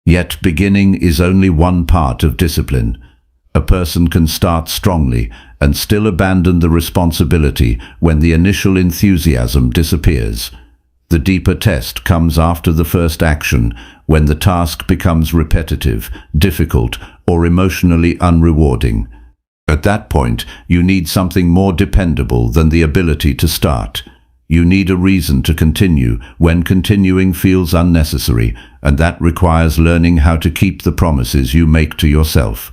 Yet beginning is only one part of discipline. A person can start strongly and still abandon the responsibility when the initial enthusiasm disappears. The deeper test comes after the first action, when the task becomes repetitive, difficult, or emotionally unrewarding. At that point, you need something more dependable than the ability to start. You need a reason to continue when continuing feels unnecessary, and that requires learning how to keep the promises you make to yourself.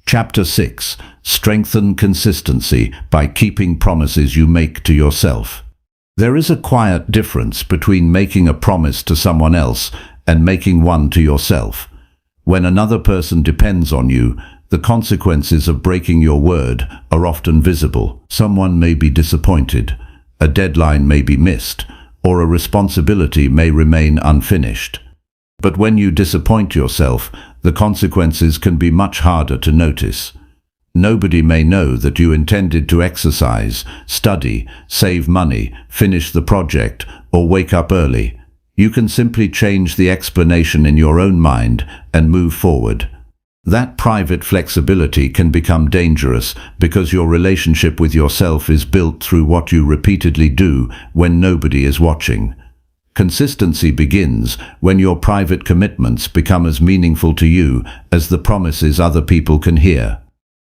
Chapter 6. Strengthen consistency by keeping promises you make to yourself. There is a quiet difference between making a promise to someone else and making one to yourself. When another person depends on you, the consequences of breaking your word are often visible. Someone may be disappointed, a deadline may be missed, or a responsibility may remain unfinished. But when you disappoint yourself, the consequences can be much harder to notice. Nobody may know that you intended to exercise, study, save money, finish the project, or wake up early. You can simply change the explanation in your own mind and move forward. That private flexibility can become dangerous because your relationship with yourself is built through what you repeatedly do when nobody is watching. Consistency begins when your private commitments become as meaningful to you as the promises other people can hear.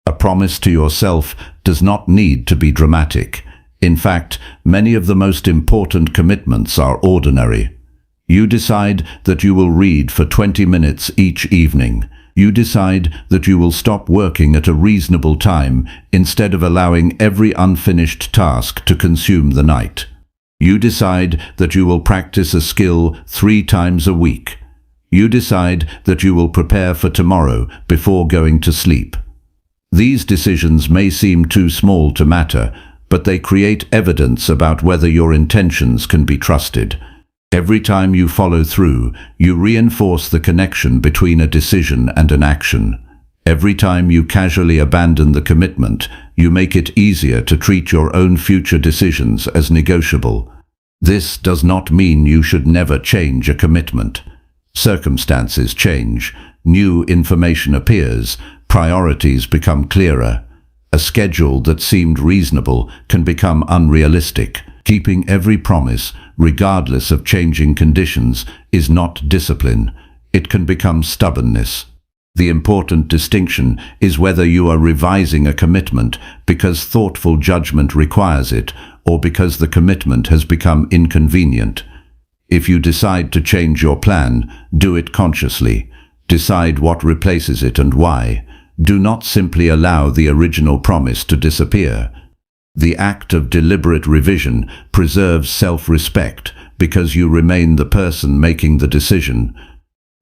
A promise to yourself does not need to be dramatic. In fact, many of the most important commitments are ordinary. You decide that you will read for 20 minutes each evening. You decide that you will stop working at a reasonable time instead of allowing every unfinished task to consume the night. You decide that you will practice a skill 3 times a week. You decide that you will prepare for tomorrow before going to sleep. These decisions may seem too small to matter, but they create evidence about whether your intentions can be trusted. Every time you follow through, you reinforce the connection between a decision and an action. Every time you casually abandon the commitment, you make it easier to treat your own future decisions as negotiable. This does not mean you should never change a commitment. Circumstances change, new information appears, priorities become clearer. A schedule that seemed reasonable can become unrealistic. Keeping every promise, regardless of changing conditions, is not discipline. It can become stubbornness. The important distinction is whether you are revising a commitment because thoughtful judgment requires it, or because the commitment has become inconvenient. If you decide to change your plan, do it consciously. Decide what replaces it and why. Do not simply allow the original promise to disappear. The act of deliberate revision preserves self-respect because you remain the person making the decision.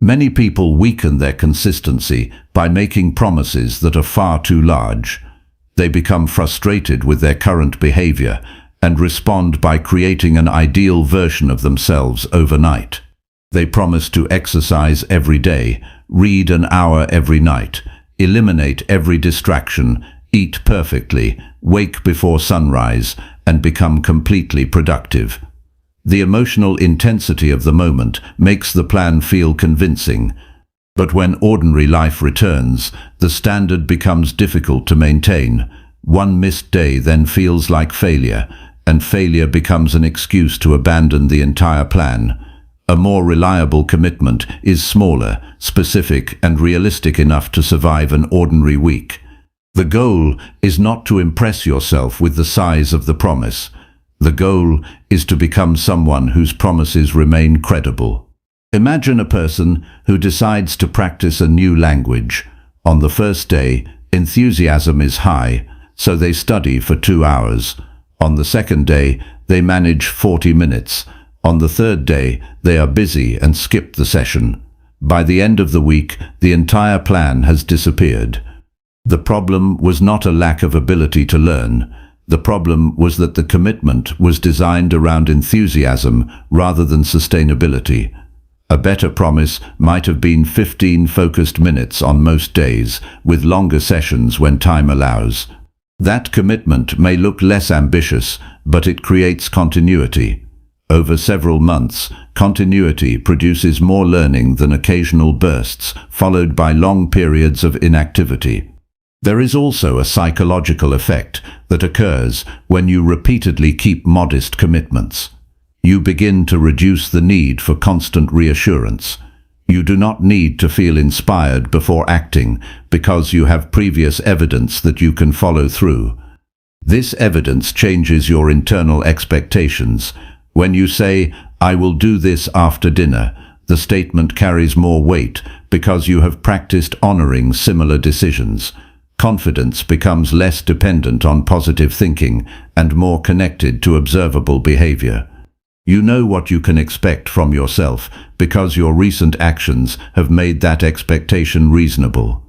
Many people weaken their consistency by making promises that are far too large. They become frustrated with their current behavior and respond by creating an ideal version of themselves overnight. They promise to exercise every day, read an hour every night, eliminate every distraction, eat perfectly, wake before sunrise, and become completely productive. The emotional intensity of the moment makes the plan feel convincing, but when ordinary life returns, the standard becomes difficult to maintain. One missed day then feels like failure, and failure becomes an excuse to abandon the entire plan. A more reliable commitment is smaller, specific, and realistic enough to survive an ordinary week. The goal is not to impress yourself with the size of the promise. The goal is to become someone whose promises remain credible. Imagine a person who decides to practice a new language. On the first day, enthusiasm is high, so they study for 2 hours. On the second day, they manage 40 minutes. On the third day, they are busy and skip the session. By the end of the week, the entire plan has disappeared. The problem was not a lack of ability to learn. The problem was that the commitment was designed around enthusiasm rather than sustainability. A better promise might have been 15 focused minutes on most days, with longer sessions when time allows. That commitment may look less ambitious, but it creates continuity. Over several months, continuity produces more learning than occasional bursts, followed by long periods of inactivity. There is also a psychological effect that occurs when you repeatedly keep modest commitments. You begin to reduce the need for constant reassurance. You do not need to feel inspired before acting because you have previous evidence that you can follow through. This evidence changes your internal expectations. When you say, "I will do this after dinner," the statement carries more weight because you have practiced honoring similar decisions. Confidence becomes less dependent on positive thinking and more connected to observable behavior. You know what you can expect from yourself because your recent actions have made that expectation reasonable.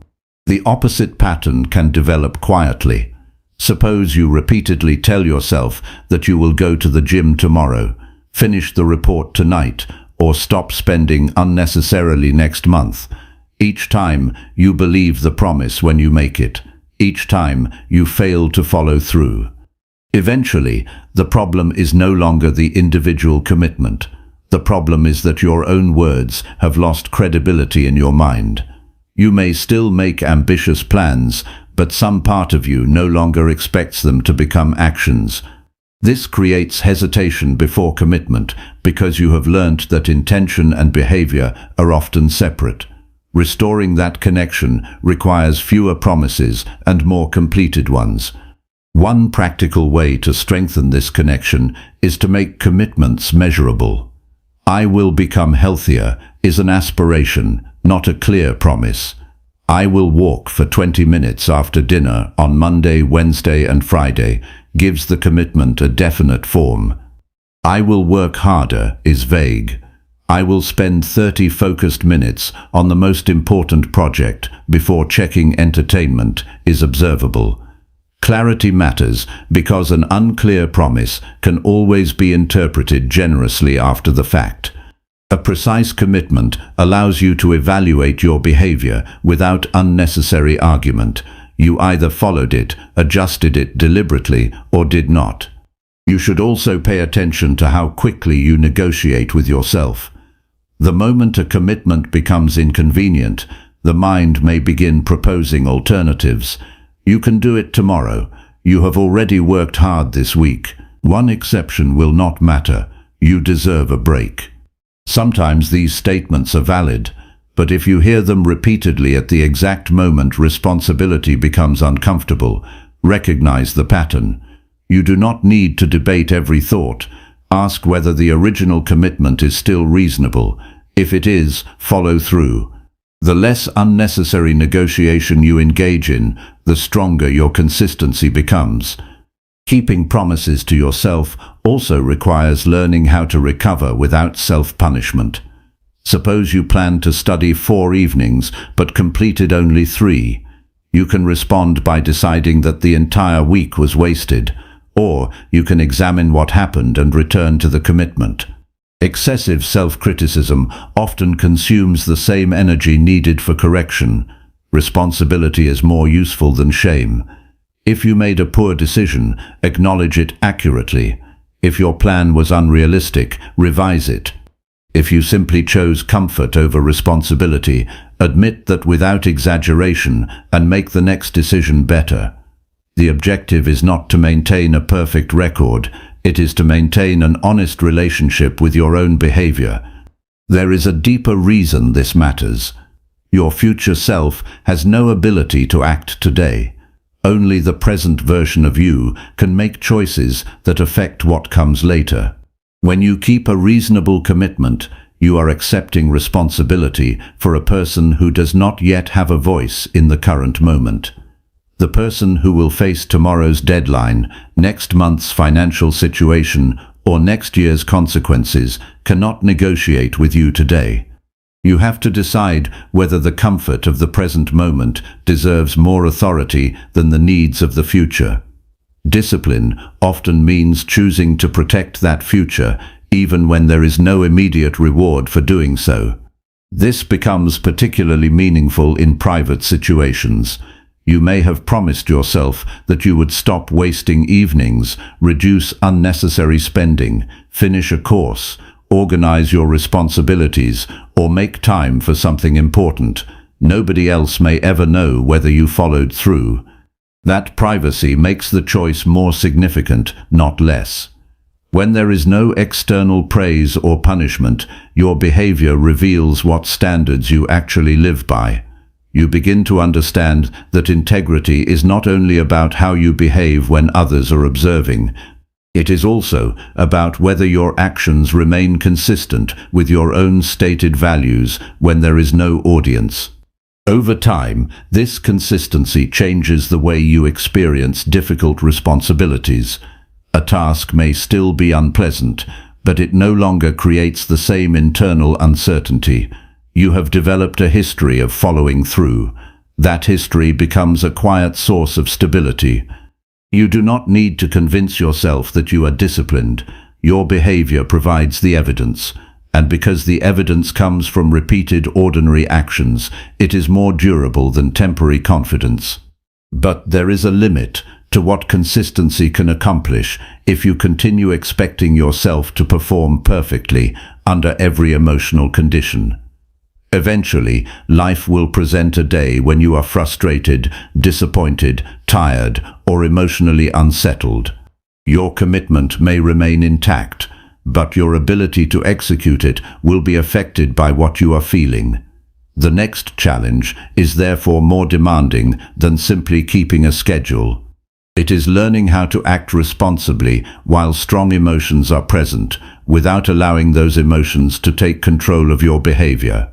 The opposite pattern can develop quietly. Suppose you repeatedly tell yourself that you will go to the gym tomorrow, finish the report tonight, or stop spending unnecessarily next month. Each time you believe the promise when you make it. Each time you fail to follow through. Eventually, the problem is no longer the individual commitment. The problem is that your own words have lost credibility in your mind. You may still make ambitious plans, but some part of you no longer expects them to become actions. This creates hesitation before commitment because you have learnt that intention and behavior are often separate. Restoring that connection requires fewer promises and more completed ones. One practical way to strengthen this connection is to make commitments measurable. "I will become healthier" is an aspiration, not a clear promise. "I will walk for 20 minutes after dinner on Monday, Wednesday, and Friday" gives the commitment a definite form. "I will work harder" is vague. "I will spend 30 focused minutes on the most important project before checking entertainment" is observable. Clarity matters because an unclear promise can always be interpreted generously after the fact. A precise commitment allows you to evaluate your behavior without unnecessary argument. You either followed it, adjusted it deliberately, or did not. You should also pay attention to how quickly you negotiate with yourself. The moment a commitment becomes inconvenient, the mind may begin proposing alternatives. "You can do it tomorrow. You have already worked hard this week. One exception will not matter. You deserve a break." Sometimes these statements are valid, but if you hear them repeatedly at the exact moment responsibility becomes uncomfortable, recognize the pattern. You do not need to debate every thought. Ask whether the original commitment is still reasonable. If it is, follow through. The less unnecessary negotiation you engage in, the stronger your consistency becomes. Keeping promises to yourself also requires learning how to recover without self-punishment. Suppose you planned to study 4 evenings but completed only 3. You can respond by deciding that the entire week was wasted, or you can examine what happened and return to the commitment. Excessive self-criticism often consumes the same energy needed for correction. Responsibility is more useful than shame. If you made a poor decision, acknowledge it accurately. If your plan was unrealistic, revise it. If you simply chose comfort over responsibility, admit that without exaggeration and make the next decision better. The objective is not to maintain a perfect record. It is to maintain an honest relationship with your own behavior. There is a deeper reason this matters. Your future self has no ability to act today. Only the present version of you can make choices that affect what comes later. When you keep a reasonable commitment, you are accepting responsibility for a person who does not yet have a voice in the current moment. The person who will face tomorrow's deadline, next month's financial situation, or next year's consequences cannot negotiate with you today. You have to decide whether the comfort of the present moment deserves more authority than the needs of the future. Discipline often means choosing to protect that future, even when there is no immediate reward for doing so. This becomes particularly meaningful in private situations. You may have promised yourself that you would stop wasting evenings, reduce unnecessary spending, finish a course, organize your responsibilities, or make time for something important. Nobody else may ever know whether you followed through. That privacy makes the choice more significant, not less. When there is no external praise or punishment, your behavior reveals what standards you actually live by. You begin to understand that integrity is not only about how you behave when others are observing. It is also about whether your actions remain consistent with your own stated values when there is no audience. Over time, this consistency changes the way you experience difficult responsibilities. A task may still be unpleasant, but it no longer creates the same internal uncertainty. You have developed a history of following through. That history becomes a quiet source of stability. You do not need to convince yourself that you are disciplined. Your behavior provides the evidence. And because the evidence comes from repeated ordinary actions, it is more durable than temporary confidence. But there is a limit to what consistency can accomplish if you continue expecting yourself to perform perfectly under every emotional condition. Eventually, life will present a day when you are frustrated, disappointed, tired, or emotionally unsettled. Your commitment may remain intact, but your ability to execute it will be affected by what you are feeling. The next challenge is therefore more demanding than simply keeping a schedule. It is learning how to act responsibly while strong emotions are present, without allowing those emotions to take control of your behavior.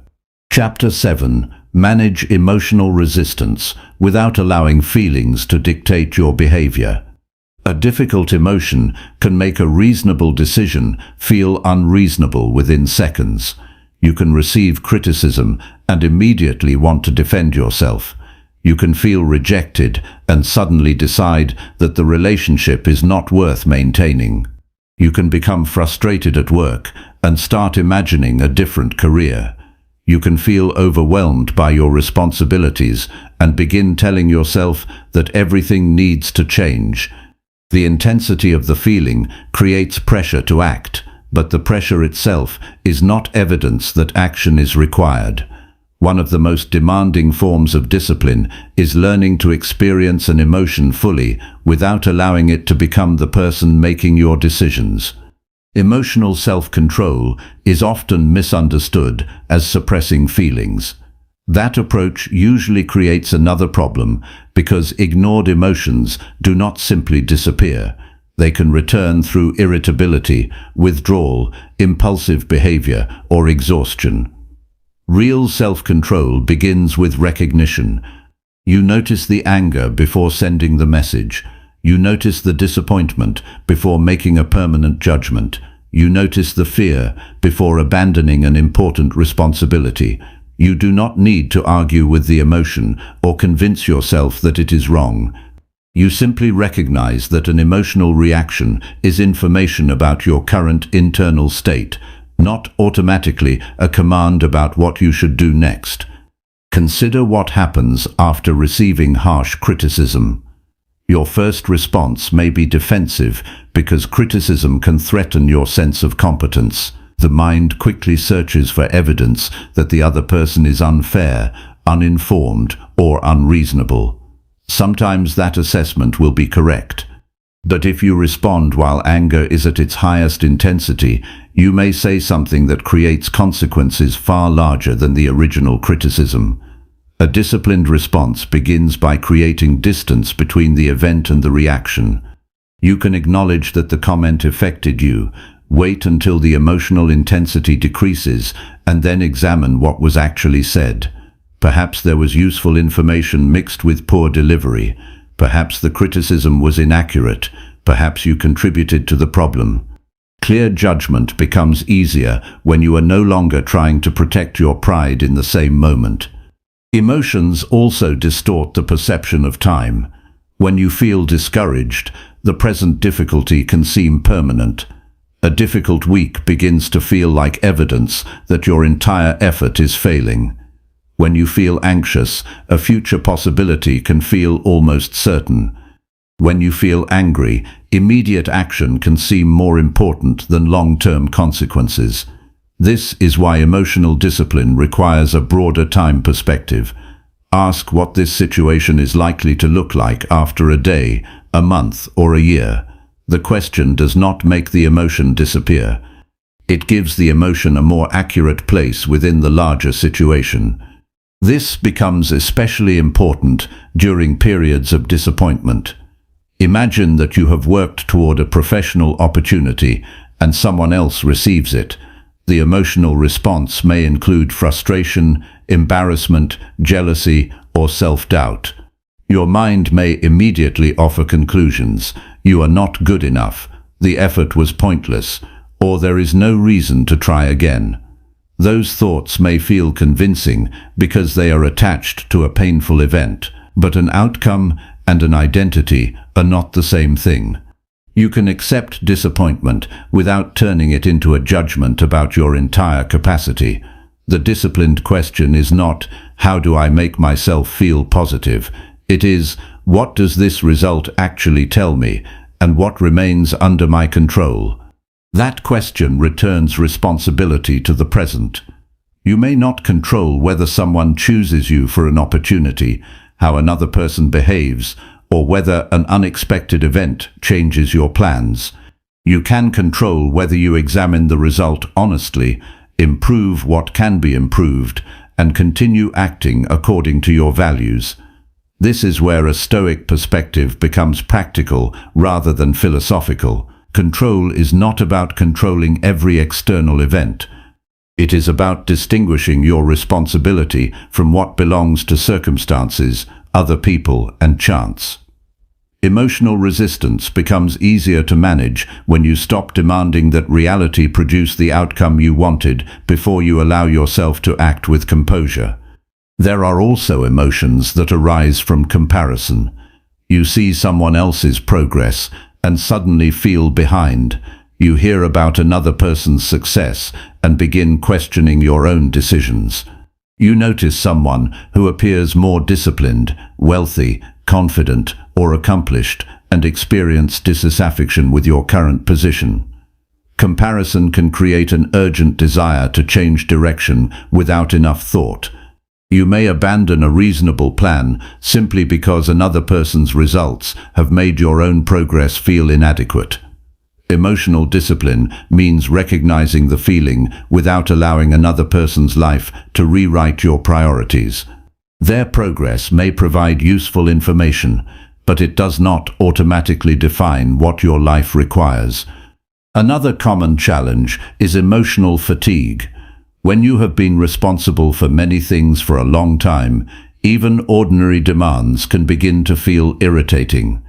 Chapter 7. Manage emotional resistance without allowing feelings to dictate your behavior. A difficult emotion can make a reasonable decision feel unreasonable within seconds. You can receive criticism and immediately want to defend yourself. You can feel rejected and suddenly decide that the relationship is not worth maintaining. You can become frustrated at work and start imagining a different career. You can feel overwhelmed by your responsibilities and begin telling yourself that everything needs to change. The intensity of the feeling creates pressure to act, but the pressure itself is not evidence that action is required. One of the most demanding forms of discipline is learning to experience an emotion fully without allowing it to become the person making your decisions. Emotional self-control is often misunderstood as suppressing feelings. That approach usually creates another problem because ignored emotions do not simply disappear. They can return through irritability, withdrawal, impulsive behavior, or exhaustion. Real self-control begins with recognition. You notice the anger before sending the message. You notice the disappointment before making a permanent judgment. You notice the fear before abandoning an important responsibility. You do not need to argue with the emotion or convince yourself that it is wrong. You simply recognize that an emotional reaction is information about your current internal state, not automatically a command about what you should do next. Consider what happens after receiving harsh criticism. Your first response may be defensive because criticism can threaten your sense of competence. The mind quickly searches for evidence that the other person is unfair, uninformed, or unreasonable. Sometimes that assessment will be correct. But if you respond while anger is at its highest intensity, you may say something that creates consequences far larger than the original criticism. A disciplined response begins by creating distance between the event and the reaction. You can acknowledge that the comment affected you, wait until the emotional intensity decreases, and then examine what was actually said. Perhaps there was useful information mixed with poor delivery. Perhaps the criticism was inaccurate. Perhaps you contributed to the problem. Clear judgment becomes easier when you are no longer trying to protect your pride in the same moment. Emotions also distort the perception of time. When you feel discouraged, the present difficulty can seem permanent. A difficult week begins to feel like evidence that your entire effort is failing. When you feel anxious, a future possibility can feel almost certain. When you feel angry, immediate action can seem more important than long-term consequences. This is why emotional discipline requires a broader time perspective. Ask what this situation is likely to look like after a day, a month, or a year. The question does not make the emotion disappear. It gives the emotion a more accurate place within the larger situation. This becomes especially important during periods of disappointment. Imagine that you have worked toward a professional opportunity and someone else receives it. The emotional response may include frustration, embarrassment, jealousy, or self-doubt. Your mind may immediately offer conclusions. You are not good enough, the effort was pointless, or there is no reason to try again. Those thoughts may feel convincing because they are attached to a painful event, but an outcome and an identity are not the same thing. You can accept disappointment without turning it into a judgment about your entire capacity. The disciplined question is not, how do I make myself feel positive? It is, what does this result actually tell me, and what remains under my control? That question returns responsibility to the present. You may not control whether someone chooses you for an opportunity, how another person behaves, or whether an unexpected event changes your plans. You can control whether you examine the result honestly, improve what can be improved, and continue acting according to your values. This is where a Stoic perspective becomes practical rather than philosophical. Control is not about controlling every external event. It is about distinguishing your responsibility from what belongs to circumstances, other people, and chance. Emotional resistance becomes easier to manage when you stop demanding that reality produce the outcome you wanted before you allow yourself to act with composure. There are also emotions that arise from comparison. You see someone else's progress and suddenly feel behind. You hear about another person's success and begin questioning your own decisions. You notice someone who appears more disciplined, wealthy, confident, or accomplished and experience dissatisfaction with your current position. Comparison can create an urgent desire to change direction without enough thought. You may abandon a reasonable plan simply because another person's results have made your own progress feel inadequate. Emotional discipline means recognizing the feeling without allowing another person's life to rewrite your priorities. Their progress may provide useful information, but it does not automatically define what your life requires. Another common challenge is emotional fatigue. When you have been responsible for many things for a long time, even ordinary demands can begin to feel irritating.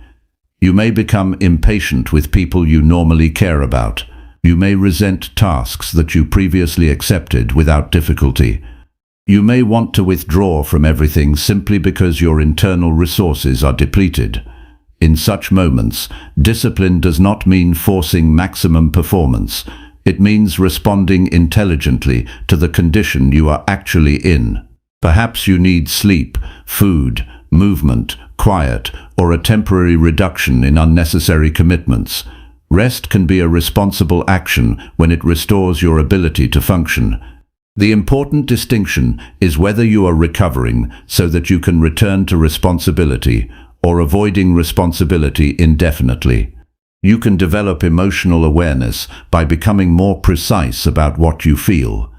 You may become impatient with people you normally care about. You may resent tasks that you previously accepted without difficulty. You may want to withdraw from everything simply because your internal resources are depleted. In such moments, discipline does not mean forcing maximum performance. It means responding intelligently to the condition you are actually in. Perhaps you need sleep, food, movement, quiet, or a temporary reduction in unnecessary commitments. Rest can be a responsible action when it restores your ability to function. The important distinction is whether you are recovering so that you can return to responsibility or avoiding responsibility indefinitely. You can develop emotional awareness by becoming more precise about what you feel.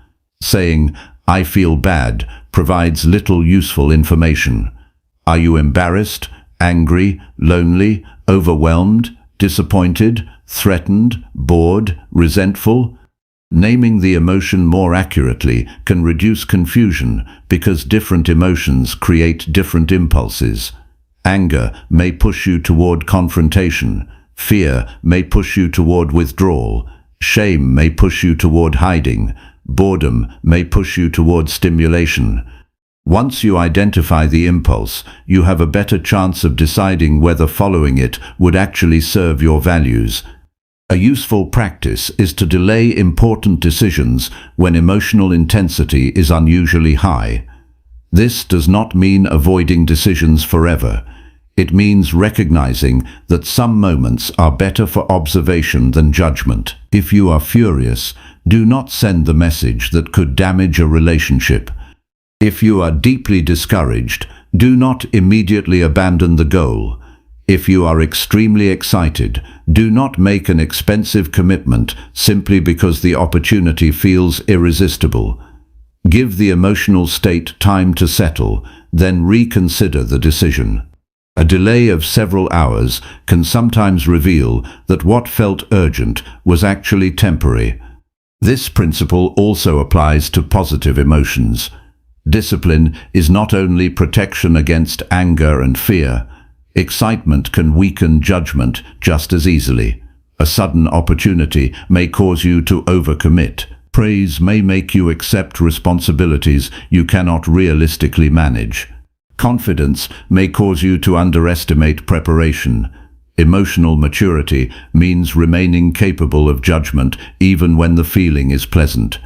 Saying, "I feel bad," provides little useful information. Are you embarrassed, angry, lonely, overwhelmed, disappointed, threatened, bored, resentful? Naming the emotion more accurately can reduce confusion because different emotions create different impulses. Anger may push you toward confrontation. Fear may push you toward withdrawal. Shame may push you toward hiding. Boredom may push you toward stimulation. Once you identify the impulse, you have a better chance of deciding whether following it would actually serve your values. A useful practice is to delay important decisions when emotional intensity is unusually high. This does not mean avoiding decisions forever. It means recognizing that some moments are better for observation than judgment. If you are furious, do not send the message that could damage a relationship. If you are deeply discouraged, do not immediately abandon the goal. If you are extremely excited, do not make an expensive commitment simply because the opportunity feels irresistible. Give the emotional state time to settle, then reconsider the decision. A delay of several hours can sometimes reveal that what felt urgent was actually temporary. This principle also applies to positive emotions. Discipline is not only protection against anger and fear. Excitement can weaken judgment just as easily. A sudden opportunity may cause you to overcommit. Praise may make you accept responsibilities you cannot realistically manage. Confidence may cause you to underestimate preparation. Emotional maturity means remaining capable of judgment even when the feeling is pleasant.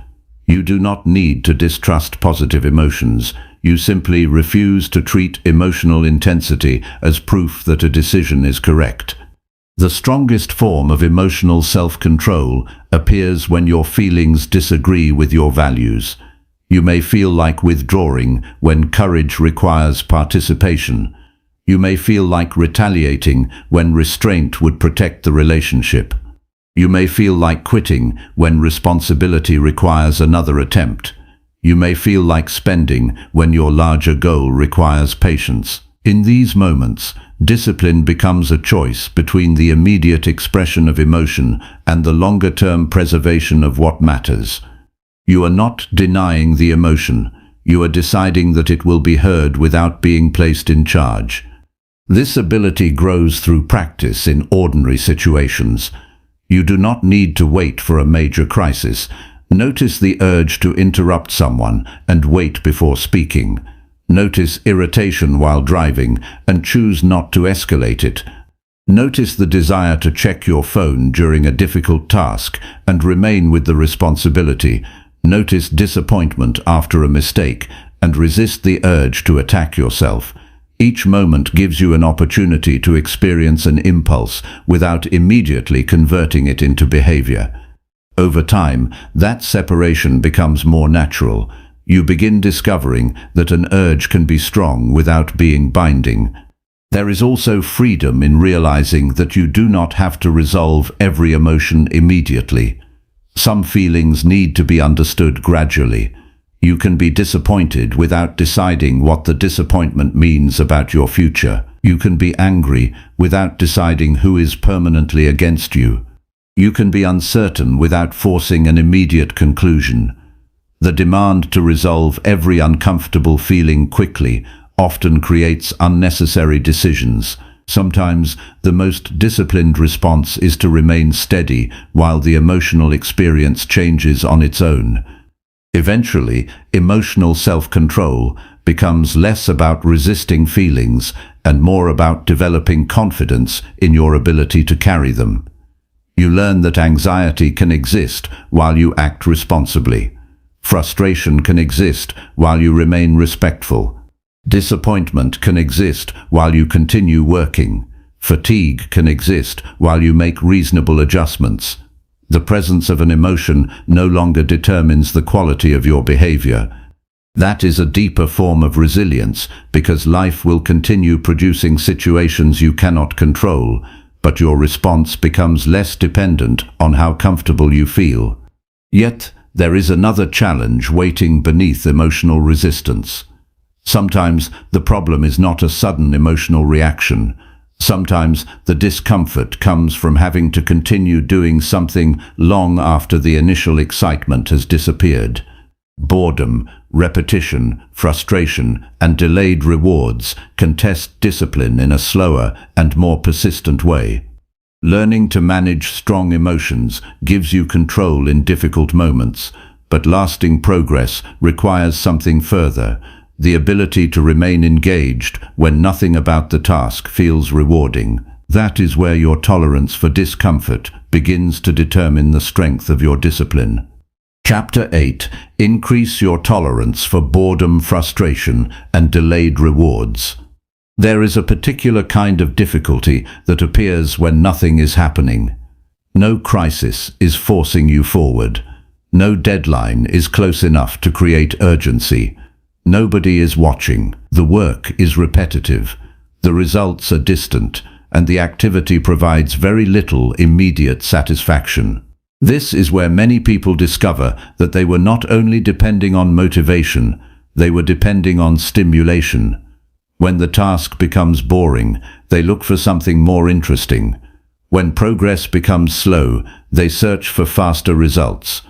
You do not need to distrust positive emotions. You simply refuse to treat emotional intensity as proof that a decision is correct. The strongest form of emotional self-control appears when your feelings disagree with your values. You may feel like withdrawing when courage requires participation. You may feel like retaliating when restraint would protect the relationship. You may feel like quitting when responsibility requires another attempt. You may feel like spending when your larger goal requires patience. In these moments, discipline becomes a choice between the immediate expression of emotion and the longer-term preservation of what matters. You are not denying the emotion. You are deciding that it will be heard without being placed in charge. This ability grows through practice in ordinary situations. You do not need to wait for a major crisis. Notice the urge to interrupt someone and wait before speaking. Notice irritation while driving and choose not to escalate it. Notice the desire to check your phone during a difficult task and remain with the responsibility. Notice disappointment after a mistake and resist the urge to attack yourself. Each moment gives you an opportunity to experience an impulse without immediately converting it into behavior. Over time, that separation becomes more natural. You begin discovering that an urge can be strong without being binding. There is also freedom in realizing that you do not have to resolve every emotion immediately. Some feelings need to be understood gradually. You can be disappointed without deciding what the disappointment means about your future. You can be angry without deciding who is permanently against you. You can be uncertain without forcing an immediate conclusion. The demand to resolve every uncomfortable feeling quickly often creates unnecessary decisions. Sometimes the most disciplined response is to remain steady while the emotional experience changes on its own. Eventually, emotional self-control becomes less about resisting feelings and more about developing confidence in your ability to carry them. You learn that anxiety can exist while you act responsibly. Frustration can exist while you remain respectful. Disappointment can exist while you continue working. Fatigue can exist while you make reasonable adjustments. The presence of an emotion no longer determines the quality of your behavior. That is a deeper form of resilience because life will continue producing situations you cannot control, but your response becomes less dependent on how comfortable you feel. Yet, there is another challenge waiting beneath emotional resistance. Sometimes the problem is not a sudden emotional reaction. Sometimes the discomfort comes from having to continue doing something long after the initial excitement has disappeared. Boredom, repetition, frustration, and delayed rewards can test discipline in a slower and more persistent way. Learning to manage strong emotions gives you control in difficult moments, but lasting progress requires something further: the ability to remain engaged when nothing about the task feels rewarding. That is where your tolerance for discomfort begins to determine the strength of your discipline. Chapter 8. Increase your tolerance for boredom, frustration, and delayed rewards. There is a particular kind of difficulty that appears when nothing is happening. No crisis is forcing you forward. No deadline is close enough to create urgency. Nobody is watching. The work is repetitive. The results are distant, and the activity provides very little immediate satisfaction. This is where many people discover that they were not only depending on motivation, they were depending on stimulation. When the task becomes boring, they look for something more interesting. When progress becomes slow, they search for faster results.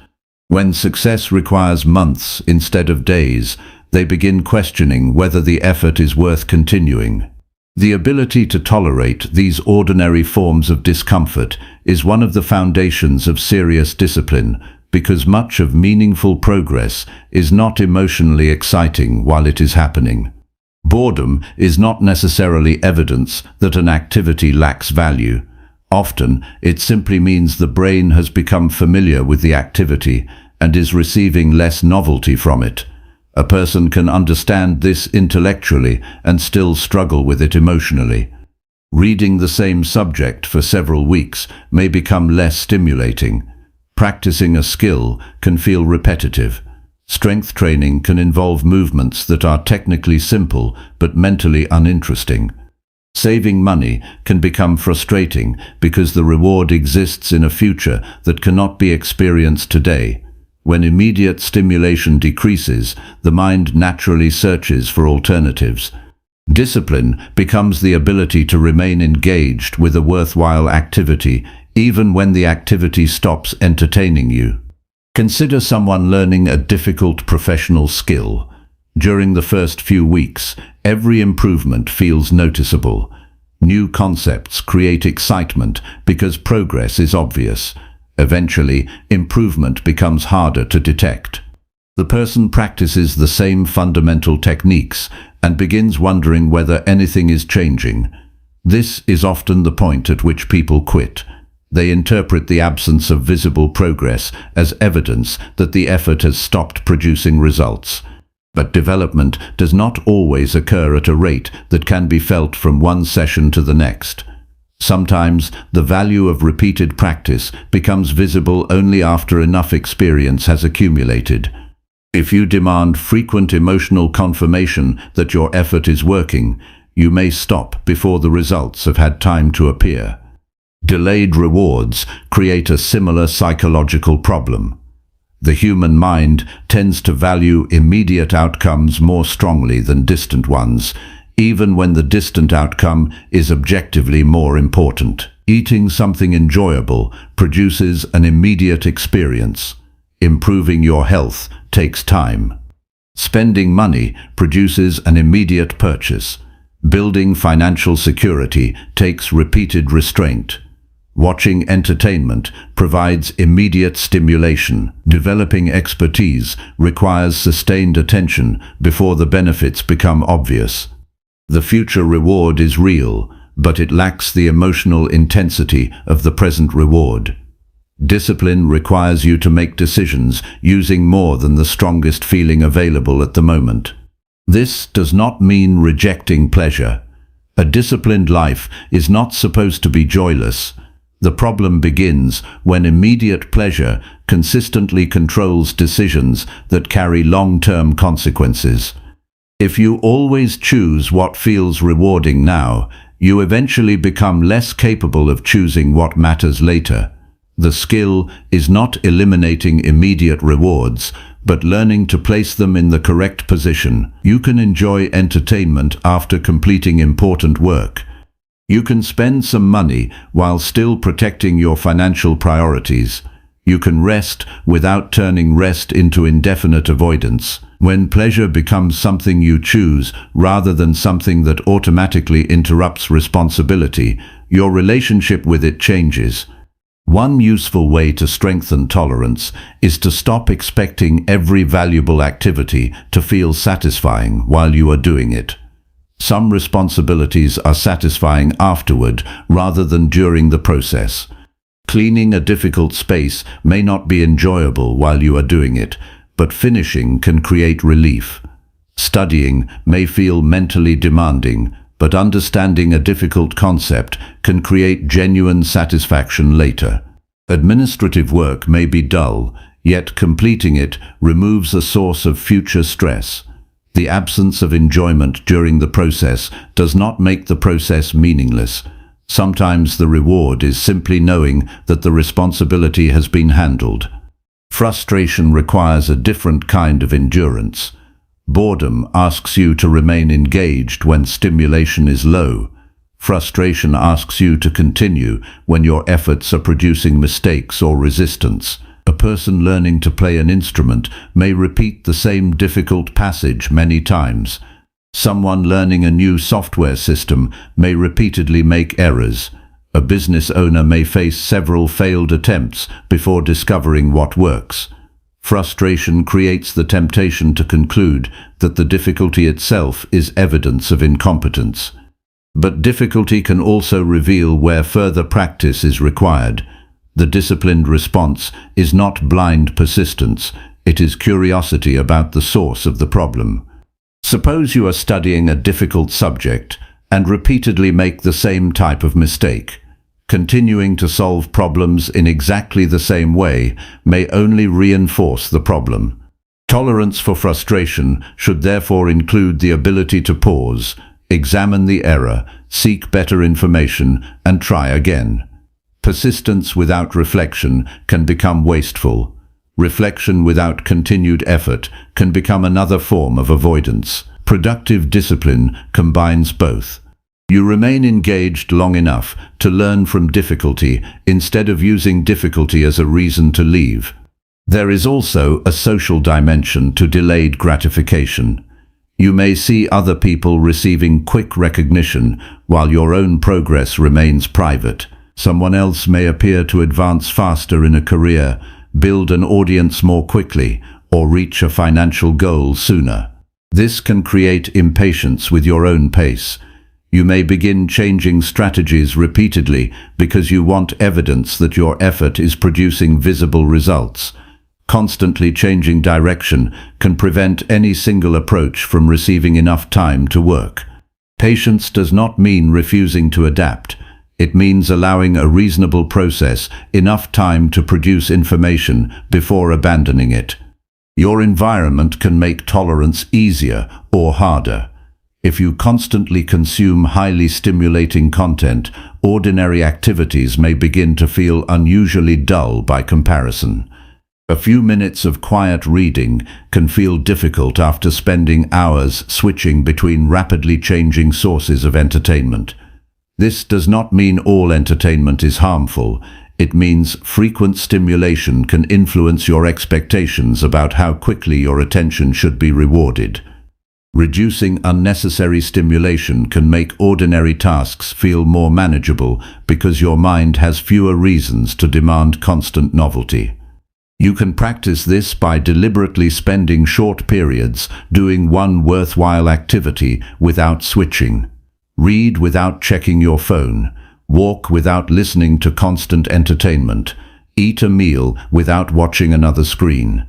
When success requires months instead of days, they begin questioning whether the effort is worth continuing. The ability to tolerate these ordinary forms of discomfort is one of the foundations of serious discipline, because much of meaningful progress is not emotionally exciting while it is happening. Boredom is not necessarily evidence that an activity lacks value. Often, it simply means the brain has become familiar with the activity and is receiving less novelty from it. A person can understand this intellectually and still struggle with it emotionally. Reading the same subject for several weeks may become less stimulating. Practicing a skill can feel repetitive. Strength training can involve movements that are technically simple but mentally uninteresting. Saving money can become frustrating because the reward exists in a future that cannot be experienced today. When immediate stimulation decreases, the mind naturally searches for alternatives. Discipline becomes the ability to remain engaged with a worthwhile activity, even when the activity stops entertaining you. Consider someone learning a difficult professional skill. During the first few weeks, every improvement feels noticeable. New concepts create excitement because progress is obvious. Eventually, improvement becomes harder to detect. The person practices the same fundamental techniques and begins wondering whether anything is changing. This is often the point at which people quit. They interpret the absence of visible progress as evidence that the effort has stopped producing results. But development does not always occur at a rate that can be felt from one session to the next. Sometimes the value of repeated practice becomes visible only after enough experience has accumulated. If you demand frequent emotional confirmation that your effort is working, you may stop before the results have had time to appear. Delayed rewards create a similar psychological problem. The human mind tends to value immediate outcomes more strongly than distant ones, even when the distant outcome is objectively more important. Eating something enjoyable produces an immediate experience. Improving your health takes time. Spending money produces an immediate purchase. Building financial security takes repeated restraint. Watching entertainment provides immediate stimulation. Developing expertise requires sustained attention before the benefits become obvious. The future reward is real, but it lacks the emotional intensity of the present reward. Discipline requires you to make decisions using more than the strongest feeling available at the moment. This does not mean rejecting pleasure. A disciplined life is not supposed to be joyless. The problem begins when immediate pleasure consistently controls decisions that carry long-term consequences. If you always choose what feels rewarding now, you eventually become less capable of choosing what matters later. The skill is not eliminating immediate rewards, but learning to place them in the correct position. You can enjoy entertainment after completing important work. You can spend some money while still protecting your financial priorities. You can rest without turning rest into indefinite avoidance. When pleasure becomes something you choose rather than something that automatically interrupts responsibility, your relationship with it changes. One useful way to strengthen tolerance is to stop expecting every valuable activity to feel satisfying while you are doing it. Some responsibilities are satisfying afterward rather than during the process. Cleaning a difficult space may not be enjoyable while you are doing it, but finishing can create relief. Studying may feel mentally demanding, but understanding a difficult concept can create genuine satisfaction later. Administrative work may be dull, yet completing it removes a source of future stress. The absence of enjoyment during the process does not make the process meaningless. Sometimes the reward is simply knowing that the responsibility has been handled. Frustration requires a different kind of endurance. Boredom asks you to remain engaged when stimulation is low. Frustration asks you to continue when your efforts are producing mistakes or resistance. A person learning to play an instrument may repeat the same difficult passage many times. Someone learning a new software system may repeatedly make errors. A business owner may face several failed attempts before discovering what works. Frustration creates the temptation to conclude that the difficulty itself is evidence of incompetence. But difficulty can also reveal where further practice is required. The disciplined response is not blind persistence, it is curiosity about the source of the problem. Suppose you are studying a difficult subject and repeatedly make the same type of mistake. Continuing to solve problems in exactly the same way may only reinforce the problem. Tolerance for frustration should therefore include the ability to pause, examine the error, seek better information, and try again. Persistence without reflection can become wasteful. Reflection without continued effort can become another form of avoidance. Productive discipline combines both. You remain engaged long enough to learn from difficulty instead of using difficulty as a reason to leave. There is also a social dimension to delayed gratification. You may see other people receiving quick recognition while your own progress remains private. Someone else may appear to advance faster in a career, build an audience more quickly, or reach a financial goal sooner. This can create impatience with your own pace. You may begin changing strategies repeatedly because you want evidence that your effort is producing visible results. Constantly changing direction can prevent any single approach from receiving enough time to work. Patience does not mean refusing to adapt. It means allowing a reasonable process enough time to produce information before abandoning it. Your environment can make tolerance easier or harder. If you constantly consume highly stimulating content, ordinary activities may begin to feel unusually dull by comparison. A few minutes of quiet reading can feel difficult after spending hours switching between rapidly changing sources of entertainment. This does not mean all entertainment is harmful. It means frequent stimulation can influence your expectations about how quickly your attention should be rewarded. Reducing unnecessary stimulation can make ordinary tasks feel more manageable because your mind has fewer reasons to demand constant novelty. You can practice this by deliberately spending short periods doing one worthwhile activity without switching. Read without checking your phone. Walk without listening to constant entertainment. Eat a meal without watching another screen.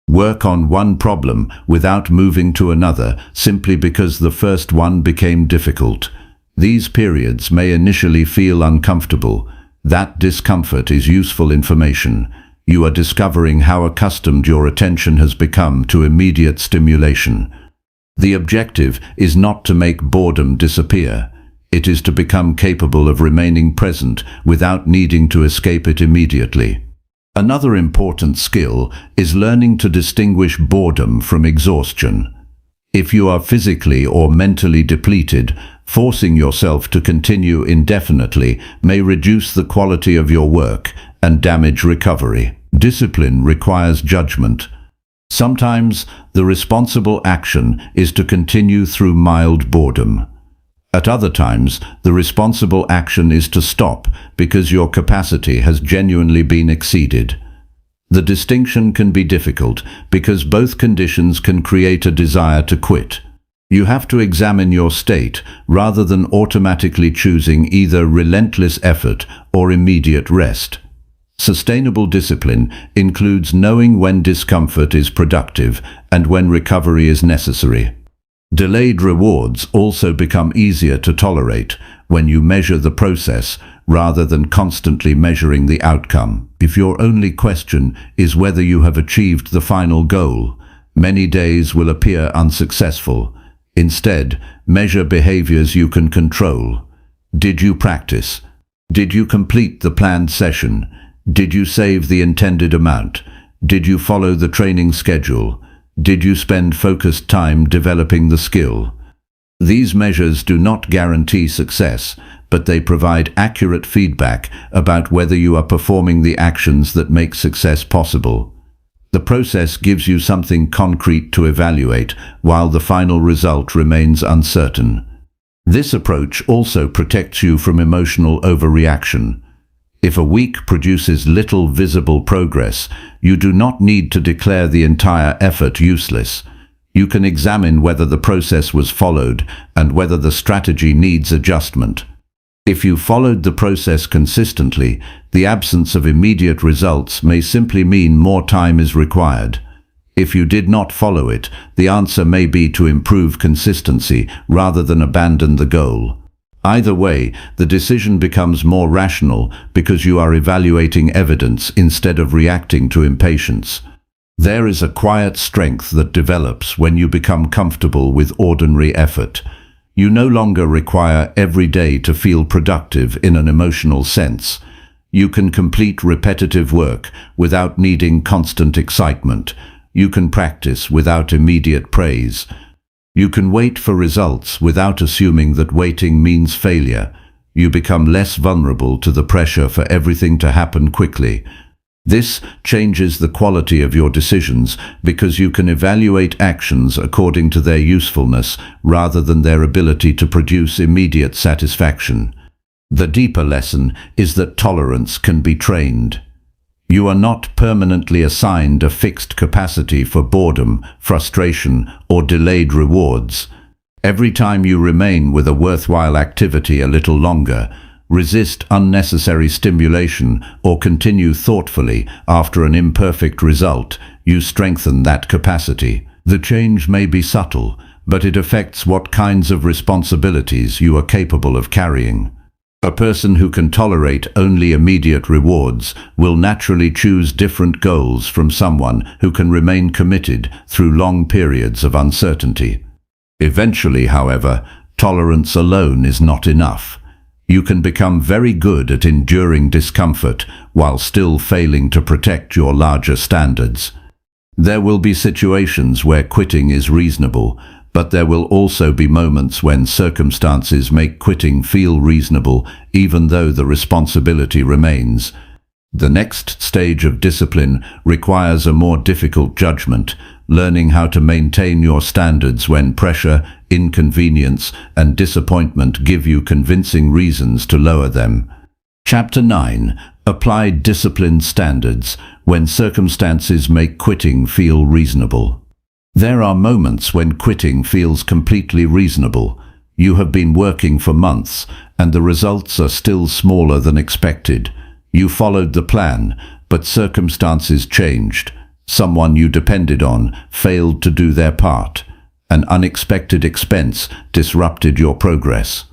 Work on one problem without moving to another simply because the first one became difficult. These periods may initially feel uncomfortable. That discomfort is useful information. You are discovering how accustomed your attention has become to immediate stimulation. The objective is not to make boredom disappear. It is to become capable of remaining present without needing to escape it immediately. Another important skill is learning to distinguish boredom from exhaustion. If you are physically or mentally depleted, forcing yourself to continue indefinitely may reduce the quality of your work and damage recovery. Discipline requires judgment. Sometimes the responsible action is to continue through mild boredom. At other times, the responsible action is to stop because your capacity has genuinely been exceeded. The distinction can be difficult because both conditions can create a desire to quit. You have to examine your state rather than automatically choosing either relentless effort or immediate rest. Sustainable discipline includes knowing when discomfort is productive and when recovery is necessary. Delayed rewards also become easier to tolerate when you measure the process rather than constantly measuring the outcome. If your only question is whether you have achieved the final goal, many days will appear unsuccessful. Instead, measure behaviors you can control. Did you practice? Did you complete the planned session? Did you save the intended amount? Did you follow the training schedule? Did you spend focused time developing the skill? These measures do not guarantee success, but they provide accurate feedback about whether you are performing the actions that make success possible. The process gives you something concrete to evaluate, while the final result remains uncertain. This approach also protects you from emotional overreaction. If a week produces little visible progress, you do not need to declare the entire effort useless. You can examine whether the process was followed and whether the strategy needs adjustment. If you followed the process consistently, the absence of immediate results may simply mean more time is required. If you did not follow it, the answer may be to improve consistency rather than abandon the goal. Either way, the decision becomes more rational because you are evaluating evidence instead of reacting to impatience. There is a quiet strength that develops when you become comfortable with ordinary effort. You no longer require every day to feel productive in an emotional sense. You can complete repetitive work without needing constant excitement. You can practice without immediate praise. You can wait for results without assuming that waiting means failure. You become less vulnerable to the pressure for everything to happen quickly. This changes the quality of your decisions because you can evaluate actions according to their usefulness rather than their ability to produce immediate satisfaction. The deeper lesson is that tolerance can be trained. You are not permanently assigned a fixed capacity for boredom, frustration, or delayed rewards. Every time you remain with a worthwhile activity a little longer, resist unnecessary stimulation, or continue thoughtfully after an imperfect result, you strengthen that capacity. The change may be subtle, but it affects what kinds of responsibilities you are capable of carrying. A person who can tolerate only immediate rewards will naturally choose different goals from someone who can remain committed through long periods of uncertainty. Eventually, however, tolerance alone is not enough. You can become very good at enduring discomfort while still failing to protect your larger standards. There will be situations where quitting is reasonable, but there will also be moments when circumstances make quitting feel reasonable even though the responsibility remains. The next stage of discipline requires a more difficult judgment, learning how to maintain your standards when pressure, inconvenience, and disappointment give you convincing reasons to lower them. Chapter 9. Applied discipline standards when circumstances make quitting feel reasonable. There are moments when quitting feels completely reasonable. You have been working for months, and the results are still smaller than expected. You followed the plan, but circumstances changed. Someone you depended on failed to do their part. An unexpected expense disrupted your progress.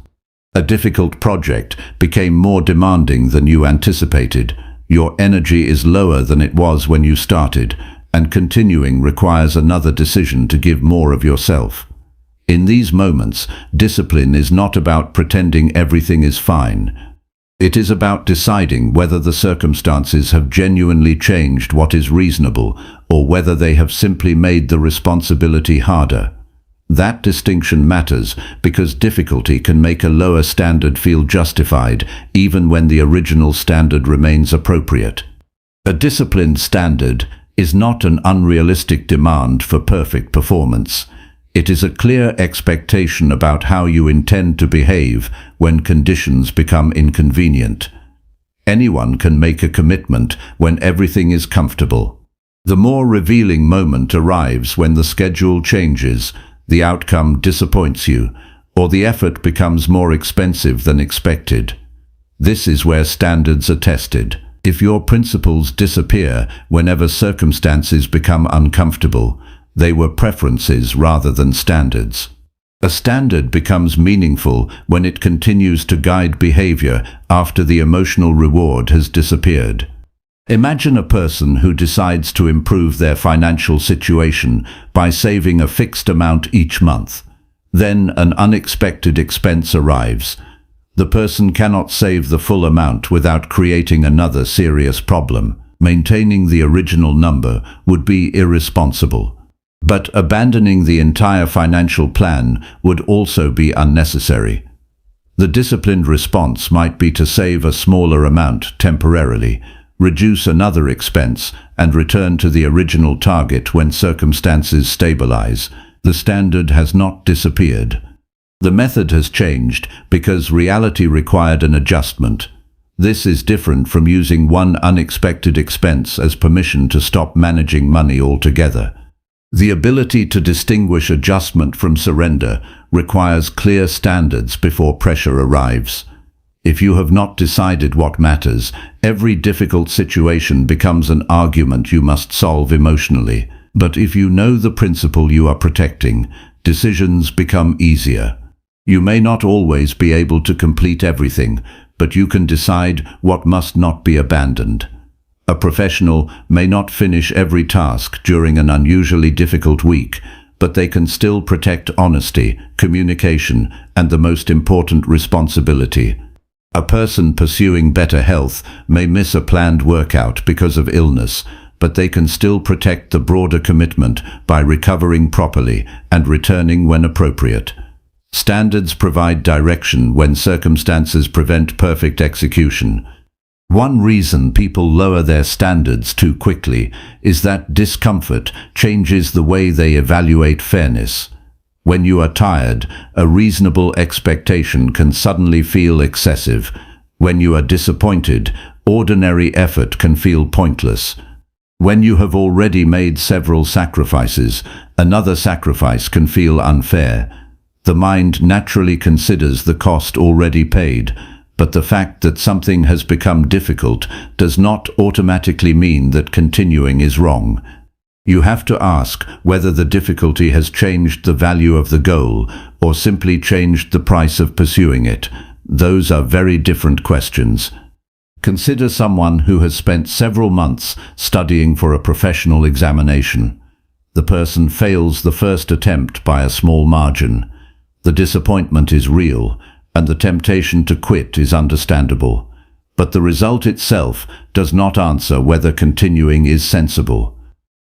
A difficult project became more demanding than you anticipated. Your energy is lower than it was when you started, and continuing requires another decision to give more of yourself. In these moments, discipline is not about pretending everything is fine. It is about deciding whether the circumstances have genuinely changed what is reasonable, or whether they have simply made the responsibility harder. That distinction matters because difficulty can make a lower standard feel justified, even when the original standard remains appropriate. A disciplined standard is not an unrealistic demand for perfect performance. It is a clear expectation about how you intend to behave when conditions become inconvenient. Anyone can make a commitment when everything is comfortable. The more revealing moment arrives when the schedule changes, the outcome disappoints you, or the effort becomes more expensive than expected. This is where standards are tested. If your principles disappear whenever circumstances become uncomfortable, they were preferences rather than standards. A standard becomes meaningful when it continues to guide behavior after the emotional reward has disappeared. Imagine a person who decides to improve their financial situation by saving a fixed amount each month. Then an unexpected expense arrives. The person cannot save the full amount without creating another serious problem. Maintaining the original number would be irresponsible. But abandoning the entire financial plan would also be unnecessary. The disciplined response might be to save a smaller amount temporarily, reduce another expense, and return to the original target when circumstances stabilize. The standard has not disappeared. The method has changed because reality required an adjustment. This is different from using one unexpected expense as permission to stop managing money altogether. The ability to distinguish adjustment from surrender requires clear standards before pressure arrives. If you have not decided what matters, every difficult situation becomes an argument you must solve emotionally. But if you know the principle you are protecting, decisions become easier. You may not always be able to complete everything, but you can decide what must not be abandoned. A professional may not finish every task during an unusually difficult week, but they can still protect honesty, communication, and the most important responsibility. A person pursuing better health may miss a planned workout because of illness, but they can still protect the broader commitment by recovering properly and returning when appropriate. Standards provide direction when circumstances prevent perfect execution. One reason people lower their standards too quickly is that discomfort changes the way they evaluate fairness. When you are tired, a reasonable expectation can suddenly feel excessive. When you are disappointed, ordinary effort can feel pointless. When you have already made several sacrifices, another sacrifice can feel unfair. The mind naturally considers the cost already paid, but the fact that something has become difficult does not automatically mean that continuing is wrong. You have to ask whether the difficulty has changed the value of the goal or simply changed the price of pursuing it. Those are very different questions. Consider someone who has spent several months studying for a professional examination. The person fails the first attempt by a small margin. The disappointment is real, and the temptation to quit is understandable. But the result itself does not answer whether continuing is sensible.